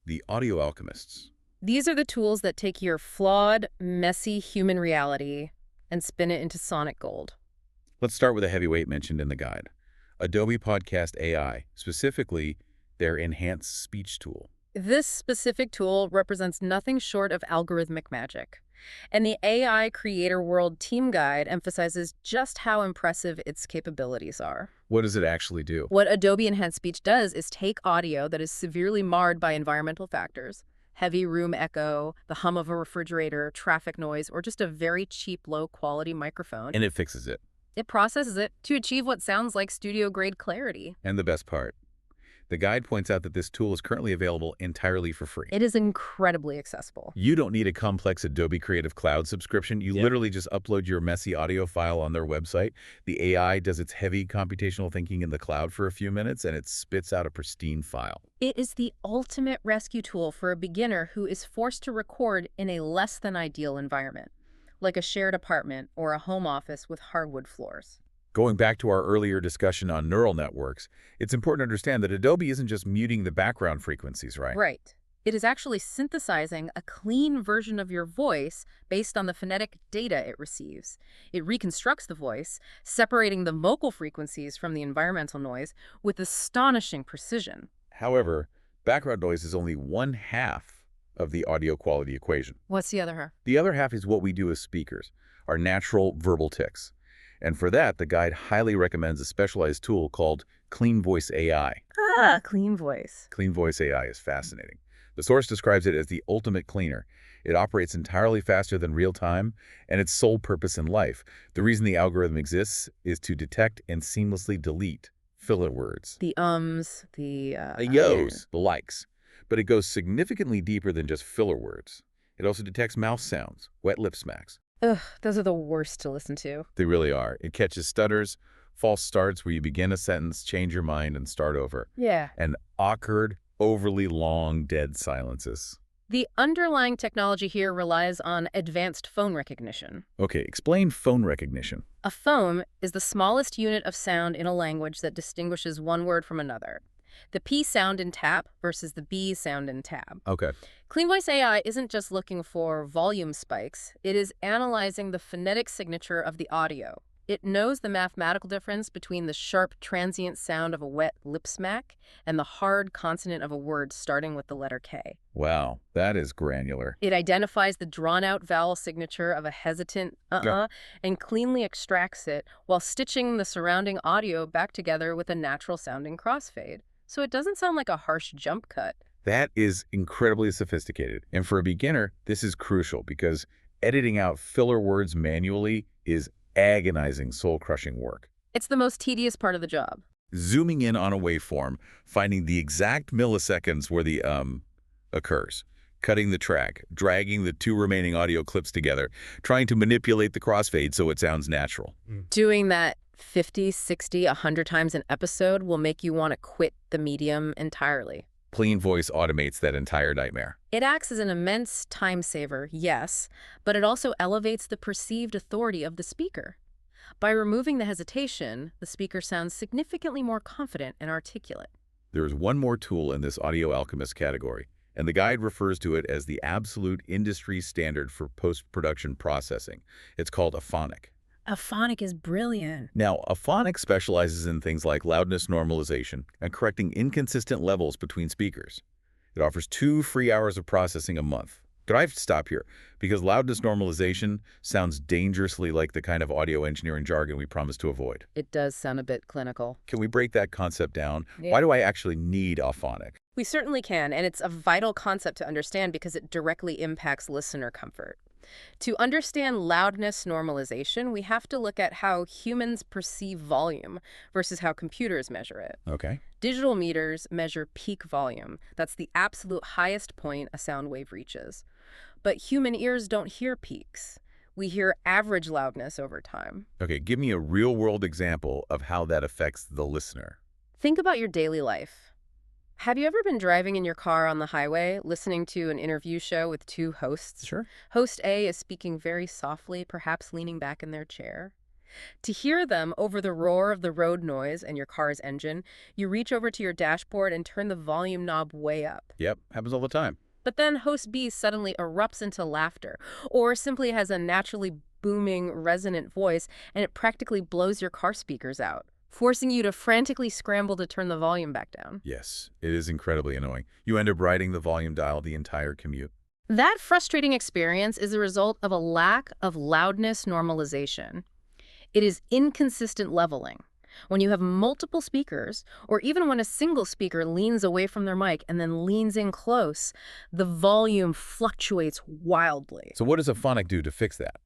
[SPEAKER 2] the audio alchemists.
[SPEAKER 3] These are the tools that take your flawed, messy human reality and spin it into sonic gold.
[SPEAKER 2] Let's start with a heavyweight mentioned in the guide, Adobe Podcast AI, specifically their enhanced speech tool.
[SPEAKER 3] This specific tool represents nothing short of algorithmic magic. And the AI Creator World Team Guide emphasizes just how impressive its capabilities are.
[SPEAKER 2] What does it actually do?
[SPEAKER 3] What Adobe Enhanced Speech does is take audio that is severely marred by environmental factors, heavy room echo, the hum of a refrigerator, traffic noise, or just a very cheap, low-quality microphone.
[SPEAKER 2] And it fixes it.
[SPEAKER 3] It processes it to achieve what sounds like studio-grade clarity.
[SPEAKER 2] And the best part, the guide points out that this tool is currently available entirely for free.
[SPEAKER 3] It is incredibly accessible.
[SPEAKER 2] You don't need a complex Adobe Creative Cloud subscription. You literally just upload your messy audio file on their website. The AI does its heavy computational thinking in the cloud for a few minutes, and it spits out a pristine file.
[SPEAKER 3] It is the ultimate rescue tool for a beginner who is forced to record in a less than ideal environment, like a shared apartment or a home office with hardwood floors.
[SPEAKER 2] Going back to our earlier discussion on neural networks, it's important to understand that Adobe isn't just muting the background frequencies, right?
[SPEAKER 3] Right. It is actually synthesizing a clean version of your voice based on the phonetic data it receives. It reconstructs the voice, separating the vocal frequencies from the environmental noise with astonishing precision.
[SPEAKER 2] However, background noise is only one half of the audio quality equation.
[SPEAKER 3] What's the other half?
[SPEAKER 2] The other half is what we do as speakers, our natural verbal tics. And for that, the guide highly recommends a specialized tool called Clean Voice AI.
[SPEAKER 3] Clean voice.
[SPEAKER 2] Clean Voice AI is fascinating. The source describes it as the ultimate cleaner. It operates entirely faster than real time, and its sole purpose in life, the reason the algorithm exists, is to detect and seamlessly delete filler words.
[SPEAKER 3] The ums, the
[SPEAKER 2] yos, the likes. But it goes significantly deeper than just filler words. It also detects mouth sounds, wet lip smacks.
[SPEAKER 3] Ugh, those are the worst to listen to.
[SPEAKER 2] They really are. It catches stutters, false starts where you begin a sentence, change your mind, and start over.
[SPEAKER 3] Yeah.
[SPEAKER 2] And awkward, overly long, dead silences.
[SPEAKER 3] The underlying technology here relies on advanced phone recognition.
[SPEAKER 2] Okay, explain phone recognition.
[SPEAKER 3] A phone is the smallest unit of sound in a language that distinguishes one word from another. The P sound in tap versus the B sound in tab.
[SPEAKER 2] Okay.
[SPEAKER 3] Clean Voice AI isn't just looking for volume spikes. It is analyzing the phonetic signature of the audio. It knows the mathematical difference between the sharp, transient sound of a wet lip smack and the hard consonant of a word starting with the letter K.
[SPEAKER 2] Wow, that is granular.
[SPEAKER 3] It identifies the drawn-out vowel signature of a hesitant and cleanly extracts it while stitching the surrounding audio back together with a natural-sounding crossfade. So it doesn't sound like a harsh jump cut.
[SPEAKER 2] That is incredibly sophisticated. And for a beginner, this is crucial because editing out filler words manually is agonizing, soul-crushing work.
[SPEAKER 3] It's the most tedious part of the job.
[SPEAKER 2] Zooming in on a waveform, finding the exact milliseconds where the occurs, cutting the track, dragging the two remaining audio clips together, trying to manipulate the crossfade so it sounds natural.
[SPEAKER 3] Doing that 50, 60, 100 times an episode will make you want to quit the medium entirely.
[SPEAKER 2] Clean Voice automates that entire nightmare.
[SPEAKER 3] It acts as an immense time saver, yes, but it also elevates the perceived authority of the speaker. By removing the hesitation, the speaker sounds significantly more confident and articulate.
[SPEAKER 2] There is one more tool in this audio alchemist category, and the guide refers to it as the absolute industry standard for post-production processing. It's called Aphonic.
[SPEAKER 3] Aphonic is brilliant.
[SPEAKER 2] Now, Aphonic specializes in things like loudness normalization and correcting inconsistent levels between speakers. It offers 2 free hours of processing a month. But I have to stop here because loudness normalization sounds dangerously like the kind of audio engineering jargon we promise to avoid.
[SPEAKER 3] It does sound a bit clinical.
[SPEAKER 2] Can we break that concept down?
[SPEAKER 3] Yeah.
[SPEAKER 2] Why do I actually need Aphonic?
[SPEAKER 3] We certainly can, and it's a vital concept to understand because it directly impacts listener comfort. To understand loudness normalization, we have to look at how humans perceive volume versus how computers measure it.
[SPEAKER 2] Okay.
[SPEAKER 3] Digital meters measure peak volume. That's the absolute highest point a sound wave reaches. But human ears don't hear peaks. We hear average loudness over time.
[SPEAKER 2] Okay, give me a real-world example of how that affects the listener.
[SPEAKER 3] Think about your daily life. Have you ever been driving in your car on the highway, listening to an interview show with two hosts?
[SPEAKER 2] Sure.
[SPEAKER 3] Host A is speaking very softly, perhaps leaning back in their chair. To hear them over the roar of the road noise and your car's engine, you reach over to your dashboard and turn the volume knob way up.
[SPEAKER 2] Yep, happens all the time.
[SPEAKER 3] But then host B suddenly erupts into laughter, or simply has a naturally booming, resonant voice, and it practically blows your car speakers out, forcing you to frantically scramble to turn the volume back down.
[SPEAKER 2] Yes, it is incredibly annoying. You end up riding the volume dial the entire commute.
[SPEAKER 3] That frustrating experience is a result of a lack of loudness normalization. It is inconsistent leveling. When you have multiple speakers, or even when a single speaker leans away from their mic and then leans in close, the volume fluctuates wildly.
[SPEAKER 2] So what does Auphonic do to fix that?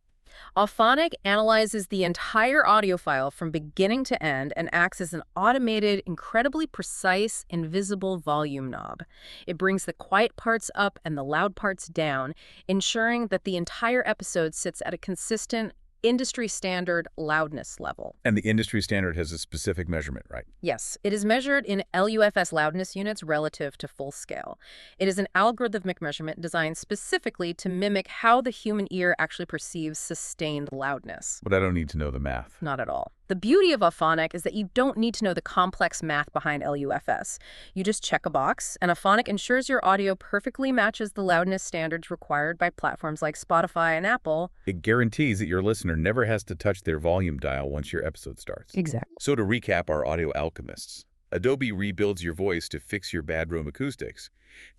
[SPEAKER 3] Auphonic analyzes the entire audio file from beginning to end and acts as an automated, incredibly precise, invisible volume knob. It brings the quiet parts up and the loud parts down, ensuring that the entire episode sits at a consistent, industry standard loudness level.
[SPEAKER 2] And the industry standard has a specific measurement, right?
[SPEAKER 3] Yes, it is measured in LUFS loudness units relative to full scale. It is an algorithmic measurement designed specifically to mimic how the human ear actually perceives sustained loudness.
[SPEAKER 2] But I don't need to know the math.
[SPEAKER 3] Not at all. The beauty of Auphonic is that you don't need to know the complex math behind LUFS. You just check a box, and Auphonic ensures your audio perfectly matches the loudness standards required by platforms like Spotify and Apple.
[SPEAKER 2] It guarantees that your listener never has to touch their volume dial once your episode starts.
[SPEAKER 3] Exactly.
[SPEAKER 2] So to recap our audio alchemists, Adobe rebuilds your voice to fix your bad room acoustics.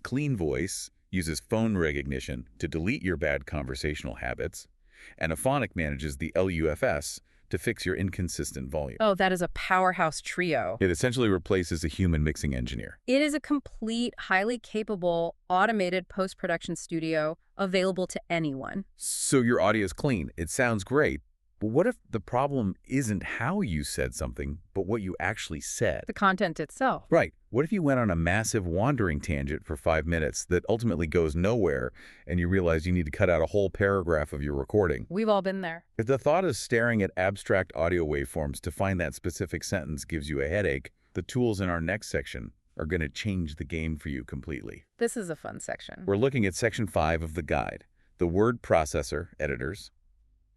[SPEAKER 2] Clean Voice uses phone recognition to delete your bad conversational habits. And Auphonic manages the LUFS to fix your inconsistent volume.
[SPEAKER 3] Oh, that is a powerhouse trio.
[SPEAKER 2] It essentially replaces a human mixing engineer.
[SPEAKER 3] It is a complete, highly capable, automated post-production studio available to anyone.
[SPEAKER 2] So your audio is clean. It sounds great. But what if the problem isn't how you said something, but what you actually said?
[SPEAKER 3] The content itself.
[SPEAKER 2] Right. What if you went on a massive wandering tangent for 5 minutes that ultimately goes nowhere and you realize you need to cut out a whole paragraph of your recording?
[SPEAKER 3] We've all been there.
[SPEAKER 2] If the thought of staring at abstract audio waveforms to find that specific sentence gives you a headache, the tools in our next section are going to change the game for you completely.
[SPEAKER 3] This is a fun section.
[SPEAKER 2] We're looking at Section 5 of the guide, the word processor editors,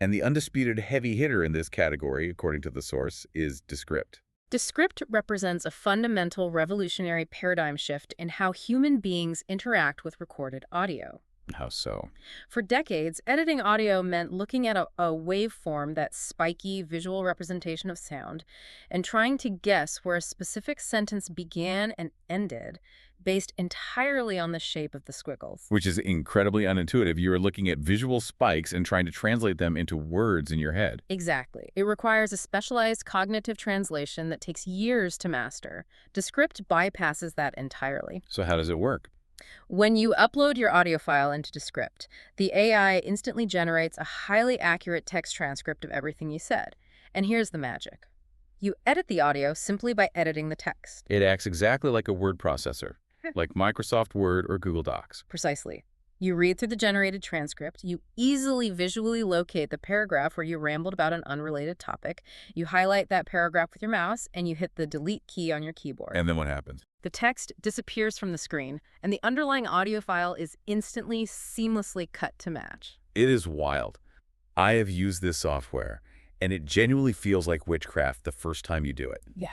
[SPEAKER 2] and the undisputed heavy hitter in this category, according to the source, is Descript.
[SPEAKER 3] Descript represents a fundamental revolutionary paradigm shift in how human beings interact with recorded audio.
[SPEAKER 2] How so?
[SPEAKER 3] For decades, editing audio meant looking at a waveform, that spiky visual representation of sound, and trying to guess where a specific sentence began and ended based entirely on the shape of the squiggles.
[SPEAKER 2] Which is incredibly unintuitive. You are looking at visual spikes and trying to translate them into words in your head.
[SPEAKER 3] Exactly. It requires a specialized cognitive translation that takes years to master. Descript bypasses that entirely.
[SPEAKER 2] So how does it work?
[SPEAKER 3] When you upload your audio file into Descript, the AI instantly generates a highly accurate text transcript of everything you said. And here's the magic. You edit the audio simply by editing the text.
[SPEAKER 2] It acts exactly like a word processor, like Microsoft Word or Google Docs.
[SPEAKER 3] Precisely. You read through the generated transcript, you easily visually locate the paragraph where you rambled about an unrelated topic, you highlight that paragraph with your mouse, and you hit the delete key on your keyboard.
[SPEAKER 2] And then what happens?
[SPEAKER 3] The text disappears from the screen, and the underlying audio file is instantly, seamlessly cut to match.
[SPEAKER 2] It is wild. I have used this software, and it genuinely feels like witchcraft the first time you do it.
[SPEAKER 3] Yeah.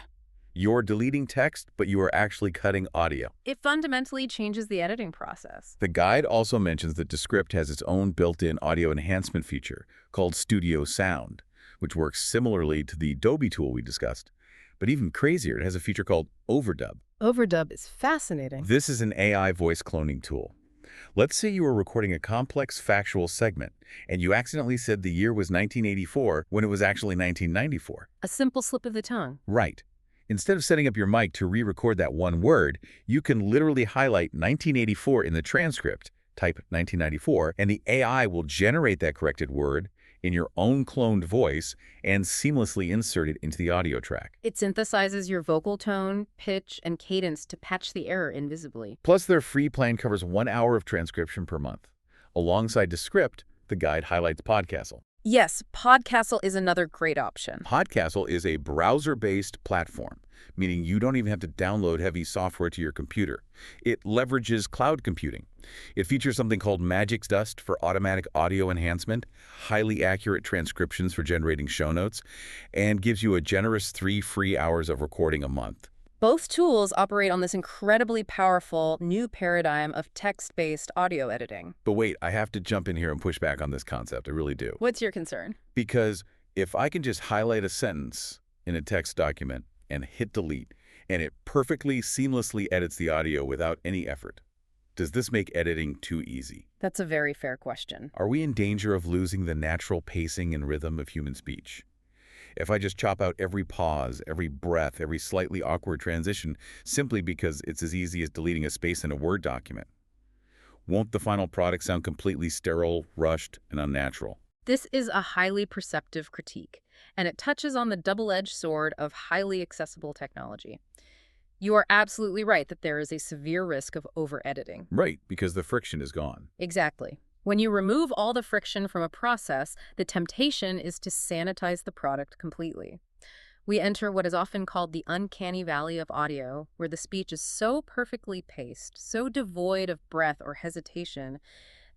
[SPEAKER 2] You're deleting text, but you are actually cutting audio.
[SPEAKER 3] It fundamentally changes the editing process.
[SPEAKER 2] The guide also mentions that Descript has its own built-in audio enhancement feature called Studio Sound, which works similarly to the Adobe tool we discussed. But even crazier, it has a feature called Overdub.
[SPEAKER 3] Overdub is fascinating.
[SPEAKER 2] This is an AI voice cloning tool. Let's say you were recording a complex factual segment, and you accidentally said the year was 1984 when it was actually 1994.
[SPEAKER 3] A simple slip of the tongue.
[SPEAKER 2] Right. Instead of setting up your mic to re-record that one word, you can literally highlight 1984 in the transcript, type 1994, and the AI will generate that corrected word in your own cloned voice and seamlessly insert it into the audio track.
[SPEAKER 3] It synthesizes your vocal tone, pitch, and cadence to patch the error invisibly.
[SPEAKER 2] Plus, their free plan covers 1 hour of transcription per month. Alongside Descript, the guide highlights Podcastle.
[SPEAKER 3] Yes, Podcastle is another great option.
[SPEAKER 2] Podcastle is a browser-based platform, meaning you don't even have to download heavy software to your computer. It leverages cloud computing. It features something called Magic Dust for automatic audio enhancement, highly accurate transcriptions for generating show notes, and gives you a generous 3 free hours of recording a month.
[SPEAKER 3] Both tools operate on this incredibly powerful new paradigm of text-based audio editing.
[SPEAKER 2] But wait, I have to jump in here and push back on this concept. I really do.
[SPEAKER 3] What's your concern?
[SPEAKER 2] Because if I can just highlight a sentence in a text document and hit delete, and it perfectly, seamlessly edits the audio without any effort, does this make editing too easy?
[SPEAKER 3] That's a very fair question.
[SPEAKER 2] Are we in danger of losing the natural pacing and rhythm of human speech? If I just chop out every pause, every breath, every slightly awkward transition simply because it's as easy as deleting a space in a Word document, won't the final product sound completely sterile, rushed, and unnatural?
[SPEAKER 3] This is a highly perceptive critique, and it touches on the double-edged sword of highly accessible technology. You are absolutely right that there is a severe risk of over-editing.
[SPEAKER 2] Right, because the friction is gone.
[SPEAKER 3] Exactly. When you remove all the friction from a process, the temptation is to sanitize the product completely. We enter what is often called the uncanny valley of audio, where the speech is so perfectly paced, so devoid of breath or hesitation,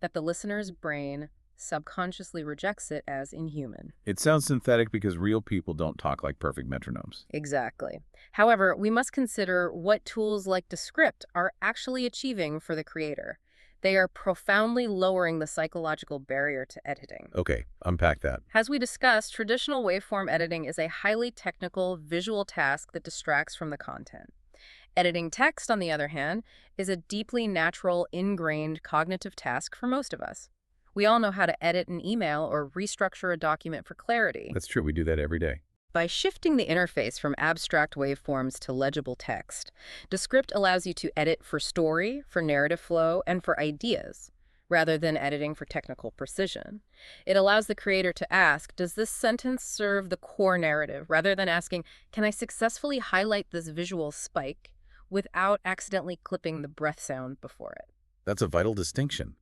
[SPEAKER 3] that the listener's brain subconsciously rejects it as inhuman.
[SPEAKER 2] It sounds synthetic because real people don't talk like perfect metronomes.
[SPEAKER 3] Exactly. However, we must consider what tools like Descript are actually achieving for the creator. They are profoundly lowering the psychological barrier to editing.
[SPEAKER 2] Okay, unpack that.
[SPEAKER 3] As we discussed, traditional waveform editing is a highly technical, visual task that distracts from the content. Editing text, on the other hand, is a deeply natural, ingrained cognitive task for most of us. We all know how to edit an email or restructure a document for clarity.
[SPEAKER 2] That's true, we do that every day.
[SPEAKER 3] By shifting the interface from abstract waveforms to legible text, Descript allows you to edit for story, for narrative flow, and for ideas, rather than editing for technical precision. It allows the creator to ask, does this sentence serve the core narrative, rather than asking, can I successfully highlight this visual spike without accidentally clipping the breath sound before it?
[SPEAKER 2] That's a vital distinction.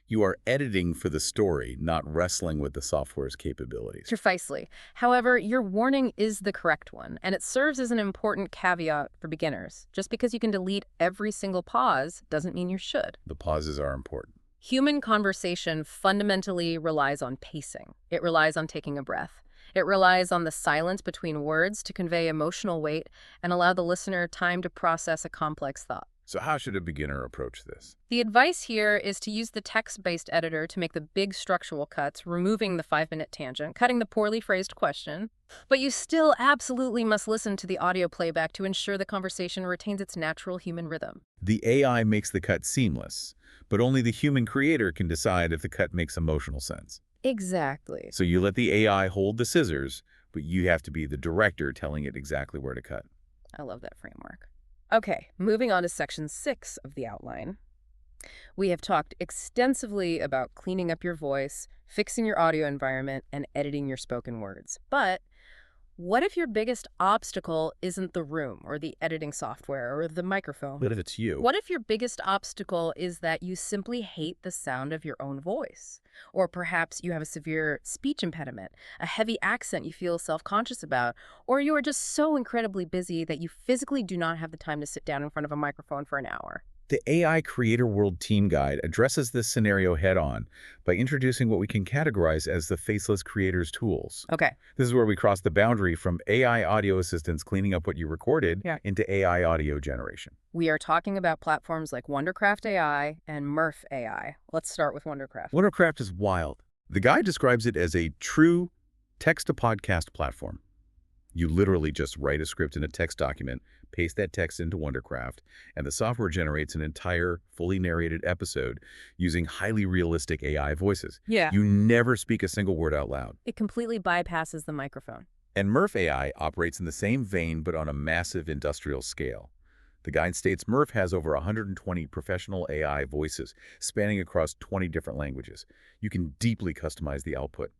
[SPEAKER 2] You are editing for the story, not wrestling with the software's capabilities.
[SPEAKER 3] Precisely. However, your warning is the correct one, and it serves as an important caveat for beginners. Just because you can delete every single pause doesn't mean you should.
[SPEAKER 2] The pauses are important.
[SPEAKER 3] Human conversation fundamentally relies on pacing. It relies on taking a breath. It relies on the silence between words to convey emotional weight and allow the listener time to process a complex thought.
[SPEAKER 2] So how should a beginner approach this?
[SPEAKER 3] The advice here is to use the text-based editor to make the big structural cuts, removing the 5-minute tangent, cutting the poorly phrased question. But you still absolutely must listen to the audio playback to ensure the conversation retains its natural human rhythm.
[SPEAKER 2] The AI makes the cut seamless, but only the human creator can decide if the cut makes emotional sense.
[SPEAKER 3] Exactly.
[SPEAKER 2] So you let the AI hold the scissors, but you have to be the director telling it exactly where to cut.
[SPEAKER 3] I love that framework. Okay, moving on to section 6 of the outline. We have talked extensively about cleaning up your voice, fixing your audio environment, and editing your spoken words. But what if your biggest obstacle isn't the room or the editing software or the microphone?
[SPEAKER 2] What if it's you?
[SPEAKER 3] What if your biggest obstacle is that you simply hate the sound of your own voice? Or perhaps you have a severe speech impediment, a heavy accent you feel self-conscious about, or you are just so incredibly busy that you physically do not have the time to sit down in front of a microphone for an hour.
[SPEAKER 2] The AI Creator World Team Guide addresses this scenario head-on by introducing what we can categorize as the faceless creator's tools.
[SPEAKER 3] Okay.
[SPEAKER 2] This is where we cross the boundary from AI audio assistants cleaning up what you recorded into AI audio generation.
[SPEAKER 3] We are talking about platforms like Wondercraft AI and Murph AI. Let's start with Wondercraft.
[SPEAKER 2] Wondercraft is wild. The guide describes it as a true text-to-podcast platform. You literally just write a script in a text document, paste that text into Wondercraft, and the software generates an entire, fully narrated episode using highly realistic AI voices.
[SPEAKER 3] Yeah.
[SPEAKER 2] You never speak a single word out loud.
[SPEAKER 3] It completely bypasses the microphone.
[SPEAKER 2] And Murph AI operates in the same vein, but on a massive industrial scale. The guide states Murph has over 120 professional AI voices spanning across 20 different languages. You can deeply customize the output,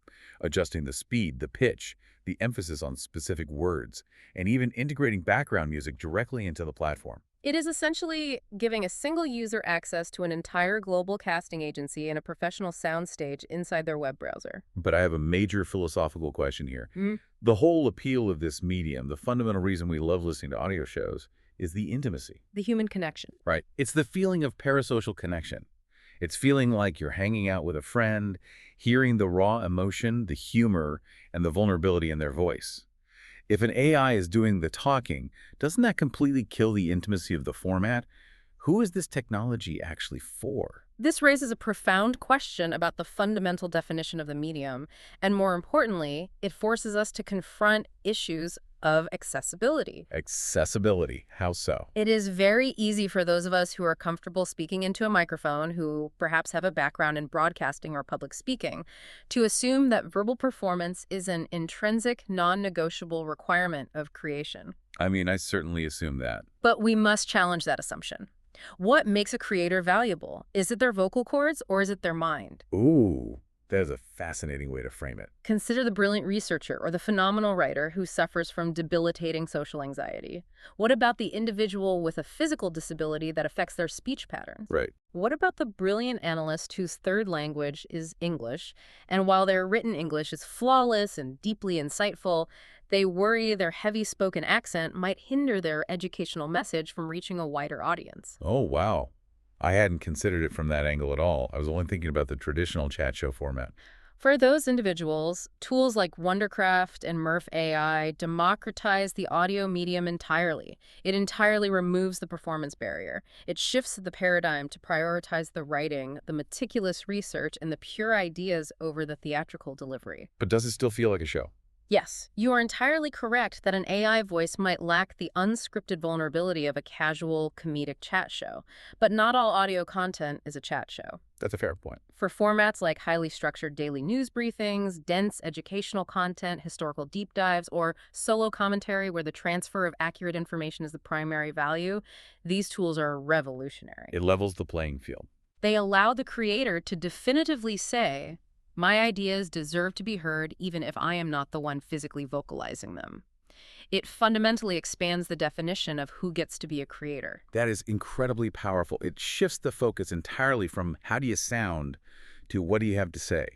[SPEAKER 2] adjusting the speed, the pitch, the emphasis on specific words, and even integrating background music directly into the platform.
[SPEAKER 3] It is essentially giving a single user access to an entire global casting agency and a professional soundstage inside their web browser.
[SPEAKER 2] But I have a major philosophical question here.
[SPEAKER 3] Mhm.
[SPEAKER 2] The whole appeal of this medium, the fundamental reason we love listening to audio shows, is the intimacy,
[SPEAKER 3] The human connection.
[SPEAKER 2] right? It's the feeling of parasocial connection. It's feeling like you're hanging out with a friend, hearing the raw emotion, the humor, and the vulnerability in their voice. If an AI is doing the talking, doesn't that completely kill the intimacy of the format? Who is this technology actually for?
[SPEAKER 3] This raises a profound question about the fundamental definition of the medium, and more importantly, it forces us to confront issues of accessibility.
[SPEAKER 2] Accessibility. How so?
[SPEAKER 3] It is very easy for those of us who are comfortable speaking into a microphone, who perhaps have a background in broadcasting or public speaking, to assume that verbal performance is an intrinsic, non-negotiable requirement of creation.
[SPEAKER 2] I mean, I certainly assume that.
[SPEAKER 3] But we must challenge that assumption. What makes a creator valuable? Is it their vocal cords or is it their mind?
[SPEAKER 2] Ooh, that is a fascinating way to frame it.
[SPEAKER 3] Consider the brilliant researcher or the phenomenal writer who suffers from debilitating social anxiety. What about the individual with a physical disability that affects their speech patterns?
[SPEAKER 2] Right.
[SPEAKER 3] What about the brilliant analyst whose third language is English, and while their written English is flawless and deeply insightful, they worry their heavy spoken accent might hinder their educational message from reaching a wider audience?
[SPEAKER 2] Oh, wow. I hadn't considered it from that angle at all. I was only thinking about the traditional chat show format.
[SPEAKER 3] For those individuals, tools like Wondercraft and Murph AI democratize the audio medium entirely. It entirely removes the performance barrier. It shifts the paradigm to prioritize the writing, the meticulous research, and the pure ideas over the theatrical delivery.
[SPEAKER 2] But does it still feel like a show?
[SPEAKER 3] Yes, you are entirely correct that an AI voice might lack the unscripted vulnerability of a casual, comedic chat show, but not all audio content is a chat show.
[SPEAKER 2] That's a fair point.
[SPEAKER 3] For formats like highly structured daily news briefings, dense educational content, historical deep dives, or solo commentary where the transfer of accurate information is the primary value, these tools are revolutionary.
[SPEAKER 2] It levels the playing field.
[SPEAKER 3] They allow the creator to definitively say, "My ideas deserve to be heard even if I am not the one physically vocalizing them." It fundamentally expands the definition of who gets to be a creator.
[SPEAKER 2] That is incredibly powerful. It shifts the focus entirely from how do you sound to what do you have to say.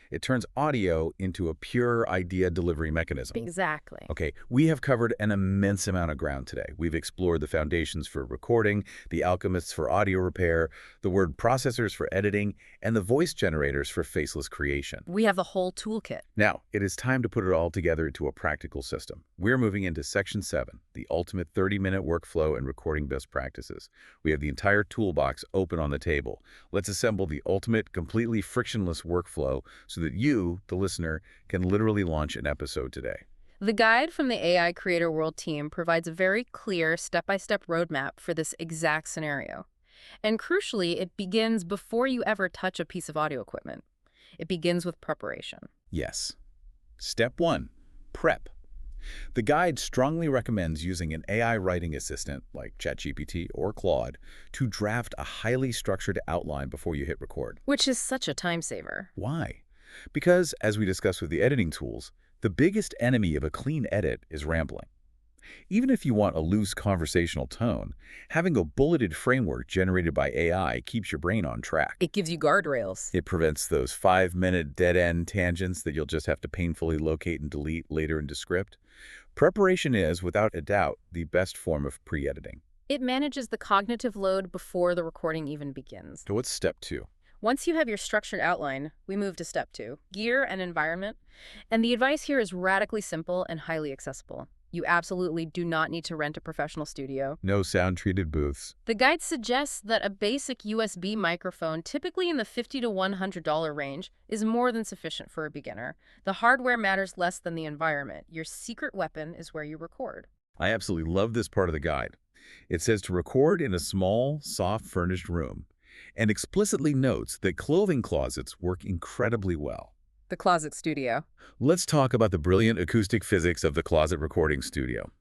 [SPEAKER 2] It turns audio into a pure idea delivery mechanism.
[SPEAKER 3] Exactly.
[SPEAKER 2] Okay, we have covered an immense amount of ground today. We've explored the foundations for recording, the alchemists for audio repair, the word processors for editing, and the voice generators for faceless creation.
[SPEAKER 3] We have the whole toolkit.
[SPEAKER 2] Now, it is time to put it all together into a practical system. We're moving into Section 7, the ultimate 30-minute workflow and recording best practices. We have the entire toolbox open on the table. Let's assemble the ultimate, completely frictionless workflow so that you, the listener, can literally launch an episode today.
[SPEAKER 3] The guide from the AI Creator World team provides a very clear step-by-step roadmap for this exact scenario. And crucially, it begins before you ever touch a piece of audio equipment. It begins with preparation.
[SPEAKER 2] Yes. Step 1, prep. The guide strongly recommends using an AI writing assistant like ChatGPT or Claude to draft a highly structured outline before you hit record.
[SPEAKER 3] Which is such a time saver.
[SPEAKER 2] Why? Because, as we discussed with the editing tools, the biggest enemy of a clean edit is rambling. Even if you want a loose conversational tone, having a bulleted framework generated by AI keeps your brain on track.
[SPEAKER 3] It gives you guardrails.
[SPEAKER 2] It prevents those 5-minute dead-end tangents that you'll just have to painfully locate and delete later in Descript. Preparation is, without a doubt, the best form of pre-editing.
[SPEAKER 3] It manages the cognitive load before the recording even begins.
[SPEAKER 2] So what's step 2?
[SPEAKER 3] Once you have your structured outline, we move to step 2, gear and environment. And the advice here is radically simple and highly accessible. You absolutely do not need to rent a professional studio.
[SPEAKER 2] No sound-treated booths.
[SPEAKER 3] The guide suggests that a basic USB microphone, typically in the $50 to $100 range, is more than sufficient for a beginner. The hardware matters less than the environment. Your secret weapon is where you record.
[SPEAKER 2] I absolutely love this part of the guide. It says to record in a small, soft-furnished room, and explicitly notes that clothing closets work incredibly well.
[SPEAKER 3] The closet studio.
[SPEAKER 2] Let's talk about the brilliant acoustic physics of the closet recording studio.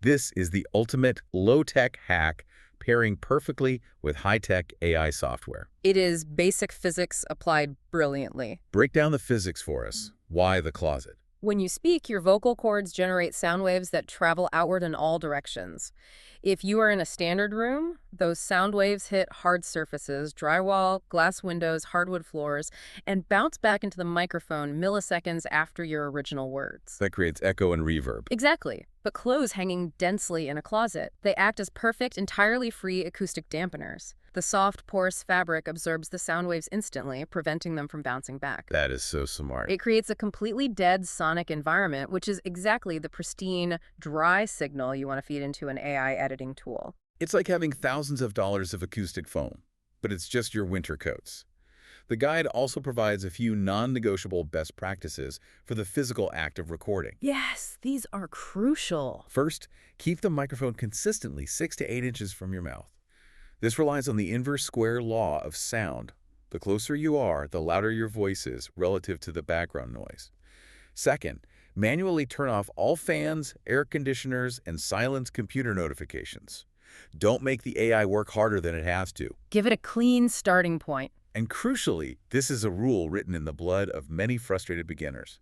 [SPEAKER 2] This is the ultimate low-tech hack, pairing perfectly with high-tech AI software.
[SPEAKER 3] It is basic physics applied brilliantly.
[SPEAKER 2] Break down the physics for us. Why the closet?
[SPEAKER 3] When you speak, your vocal cords generate sound waves that travel outward in all directions. If you are in a standard room, those sound waves hit hard surfaces, drywall, glass windows, hardwood floors, and bounce back into the microphone milliseconds after your original words.
[SPEAKER 2] That creates echo and reverb.
[SPEAKER 3] Exactly. But clothes hanging densely in a closet, they act as perfect, entirely free acoustic dampeners. The soft, porous fabric absorbs the sound waves instantly, preventing them from bouncing back.
[SPEAKER 2] That is so smart.
[SPEAKER 3] It creates a completely dead sonic environment, which is exactly the pristine, dry signal you want to feed into an AI editing tool.
[SPEAKER 2] It's like having thousands of dollars of acoustic foam, but it's just your winter coats. The guide also provides a few non-negotiable best practices for the physical act of recording.
[SPEAKER 3] Yes, these are crucial.
[SPEAKER 2] First, keep the microphone consistently 6 to 8 inches from your mouth. This relies on the inverse square law of sound. The closer you are, the louder your voice is relative to the background noise. Second, manually turn off all fans, air conditioners, and silence computer notifications. Don't make the AI work harder than it has to.
[SPEAKER 3] Give it a clean starting point.
[SPEAKER 2] And crucially, this is a rule written in the blood of many frustrated beginners.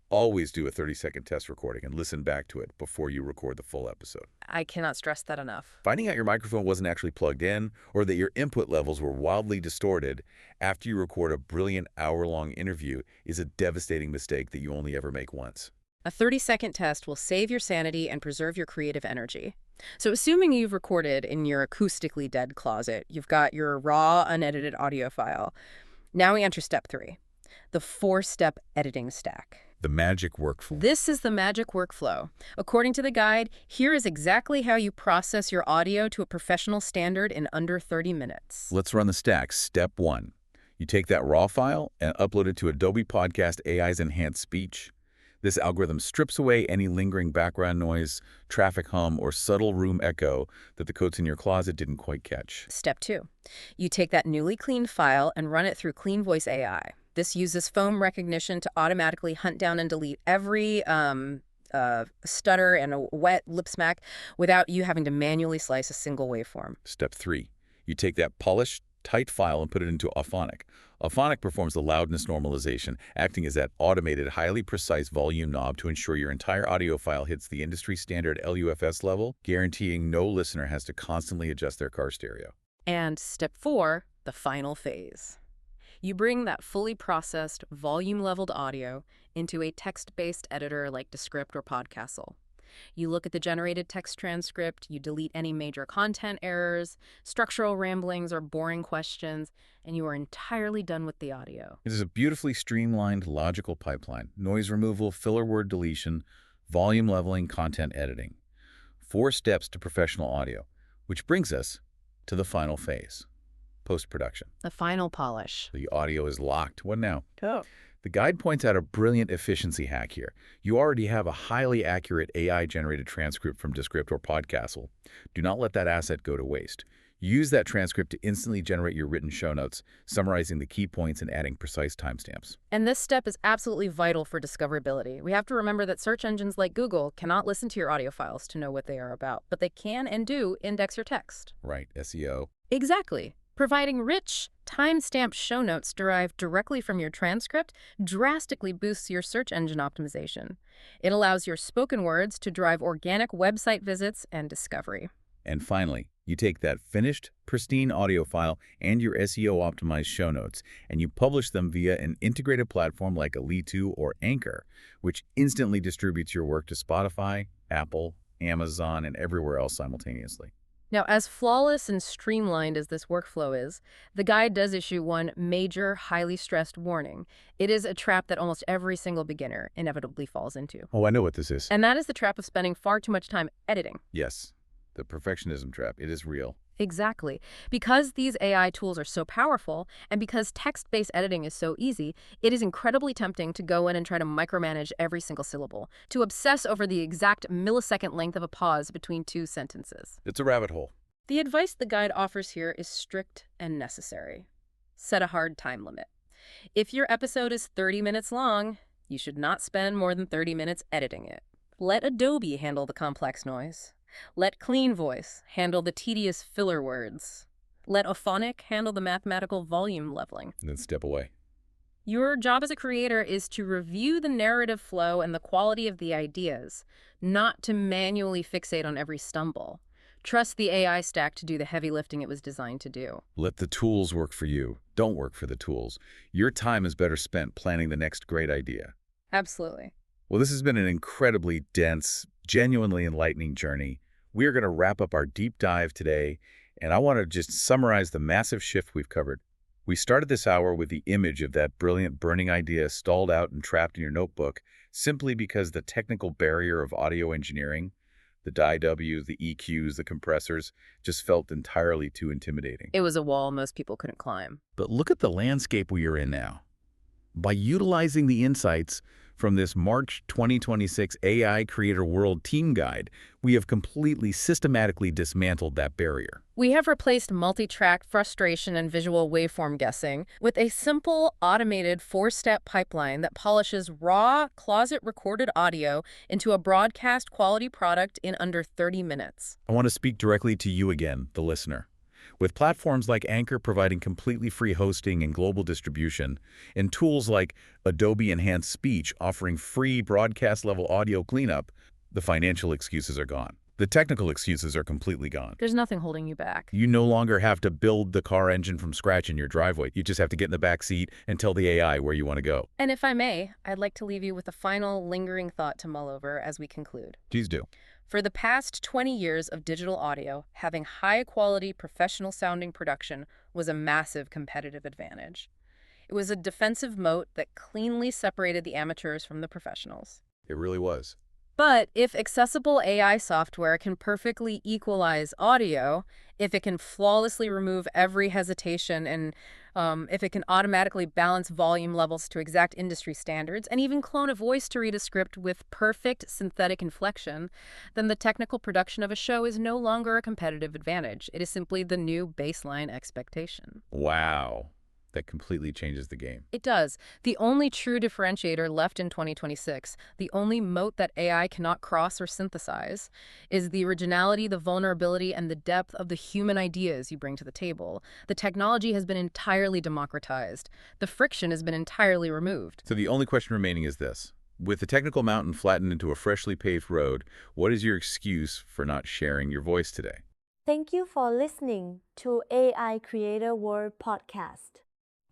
[SPEAKER 2] Always do a 30-second test recording and listen back to it before you record the full episode.
[SPEAKER 3] I cannot stress that enough.
[SPEAKER 2] Finding out your microphone wasn't actually plugged in or that your input levels were wildly distorted after you record a brilliant hour-long interview is a devastating mistake that you only ever make once.
[SPEAKER 3] A 30-second test will save your sanity and preserve your creative energy. So assuming you've recorded in your acoustically dead closet, you've got your raw, unedited audio file. Now we enter step 3, the 4-step editing stack.
[SPEAKER 2] The magic workflow.
[SPEAKER 3] This is the magic workflow. According to the guide, here is exactly how you process your audio to a professional standard in under 30 minutes.
[SPEAKER 2] Let's run the stack. Step 1. You take that raw file and upload it to Adobe Podcast AI's enhanced speech. This algorithm strips away any lingering background noise, traffic hum, or subtle room echo that the coats in your closet didn't quite catch.
[SPEAKER 3] Step 2. You take that newly cleaned file and run it through Clean Voice AI. This uses phone recognition to automatically hunt down and delete every stutter and a wet lip smack without you having to manually slice a single waveform.
[SPEAKER 2] Step 3. You take that polished, tight file and put it into Auphonic. Auphonic performs the loudness normalization, acting as that automated, highly precise volume knob to ensure your entire audio file hits the industry-standard LUFS level, guaranteeing no listener has to constantly adjust their car stereo.
[SPEAKER 3] And step 4, the final phase. You bring that fully processed, volume-leveled audio into a text-based editor like Descript or Podcastle. You look at the generated text transcript, you delete any major content errors, structural ramblings, or boring questions, and you are entirely done with the audio.
[SPEAKER 2] It is a beautifully streamlined, logical pipeline. Noise removal, filler word deletion, volume leveling, content editing. 4 steps to professional audio, which brings us to the final phase. Post-production.
[SPEAKER 3] The final polish.
[SPEAKER 2] The audio is locked. What now?
[SPEAKER 3] Oh.
[SPEAKER 2] The guide points out a brilliant efficiency hack here. You already have a highly accurate AI-generated transcript from Descript or Podcastle. Do not let that asset go to waste. Use that transcript to instantly generate your written show notes, summarizing the key points and adding precise timestamps.
[SPEAKER 3] And this step is absolutely vital for discoverability. We have to remember that search engines like Google cannot listen to your audio files to know what they are about, but they can and do index your text.
[SPEAKER 2] Right, SEO.
[SPEAKER 3] Exactly. Providing rich, time-stamped show notes derived directly from your transcript drastically boosts your search engine optimization. It allows your spoken words to drive organic website visits and discovery.
[SPEAKER 2] And finally, you take that finished, pristine audio file and your SEO-optimized show notes, and you publish them via an integrated platform like Alitu or Anchor, which instantly distributes your work to Spotify, Apple, Amazon, and everywhere else simultaneously.
[SPEAKER 3] Now, as flawless and streamlined as this workflow is, the guide does issue one major, highly stressed warning. It is a trap that almost every single beginner inevitably falls into.
[SPEAKER 2] Oh, I know what this is.
[SPEAKER 3] And that is the trap of spending far too much time editing.
[SPEAKER 2] Yes, the perfectionism trap. It is real.
[SPEAKER 3] Exactly. Because these AI tools are so powerful, and because text-based editing is so easy, it is incredibly tempting to go in and try to micromanage every single syllable, to obsess over the exact millisecond length of a pause between 2 sentences.
[SPEAKER 2] It's a rabbit hole.
[SPEAKER 3] The advice the guide offers here is strict and necessary. Set a hard time limit. If your episode is 30 minutes long, you should not spend more than 30 minutes editing it. Let Adobe handle the complex noise. Let clean voice handle the tedious filler words. Let Auphonic handle the mathematical volume leveling.
[SPEAKER 2] And then step away.
[SPEAKER 3] Your job as a creator is to review the narrative flow and the quality of the ideas, not to manually fixate on every stumble. Trust the AI stack to do the heavy lifting it was designed to do.
[SPEAKER 2] Let the tools work for you. Don't work for the tools. Your time is better spent planning the next great idea.
[SPEAKER 3] Absolutely.
[SPEAKER 2] Well, this has been an incredibly dense, genuinely enlightening journey. We are going to wrap up our deep dive today, and I want to just summarize the massive shift we've covered. We started this hour with the image of that brilliant burning idea stalled out and trapped in your notebook simply because the technical barrier of audio engineering, the DIWs, the EQs, the compressors, just felt entirely too intimidating.
[SPEAKER 3] It was a wall most people couldn't climb.
[SPEAKER 2] But look at the landscape we are in now. By utilizing the insights from this March 2026 AI Creator World Team Guide, we have completely systematically dismantled that barrier.
[SPEAKER 3] We have replaced multi-track frustration and visual waveform guessing with a simple, automated 4-step pipeline that polishes raw, closet-recorded audio into a broadcast-quality product in under 30 minutes.
[SPEAKER 2] I want to speak directly to you again, the listener. With platforms like Anchor providing completely free hosting and global distribution, and tools like Adobe Enhanced Speech offering free broadcast-level audio cleanup, the financial excuses are gone. The technical excuses are completely gone.
[SPEAKER 3] There's nothing holding you back.
[SPEAKER 2] You no longer have to build the car engine from scratch in your driveway. You just have to get in the back seat and tell the AI where you want to go.
[SPEAKER 3] And if I may, I'd like to leave you with a final lingering thought to mull over as we conclude.
[SPEAKER 2] Please do.
[SPEAKER 3] For the past 20 years of digital audio, having high-quality, professional-sounding production was a massive competitive advantage. It was a defensive moat that cleanly separated the amateurs from the professionals.
[SPEAKER 2] It really was.
[SPEAKER 3] But if accessible AI software can perfectly equalize audio, if it can flawlessly remove every hesitation, and if it can automatically balance volume levels to exact industry standards, and even clone a voice to read a script with perfect synthetic inflection, then the technical production of a show is no longer a competitive advantage. It is simply the new baseline expectation.
[SPEAKER 2] Wow. That completely changes the game.
[SPEAKER 3] It does. The only true differentiator left in 2026, the only moat that AI cannot cross or synthesize, is the originality, the vulnerability, and the depth of the human ideas you bring to the table. The technology has been entirely democratized. The friction has been entirely removed.
[SPEAKER 2] So the only question remaining is this. With the technical mountain flattened into a freshly paved road, what is your excuse for not sharing your voice today?
[SPEAKER 1] Thank you for listening to AI Creator World Podcast.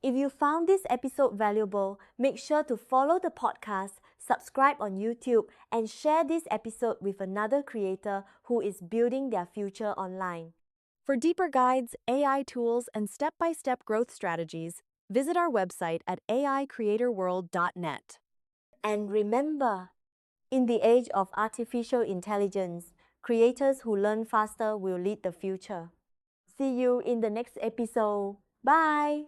[SPEAKER 1] If you found this episode valuable, make sure to follow the podcast, subscribe on YouTube, and share this episode with another creator who is building their future online. For deeper guides, AI tools, and step-by-step growth strategies, visit our website at aicreatorworld.net. And remember, in the age of artificial intelligence, creators who learn faster will lead the future. See you in the next episode. Bye!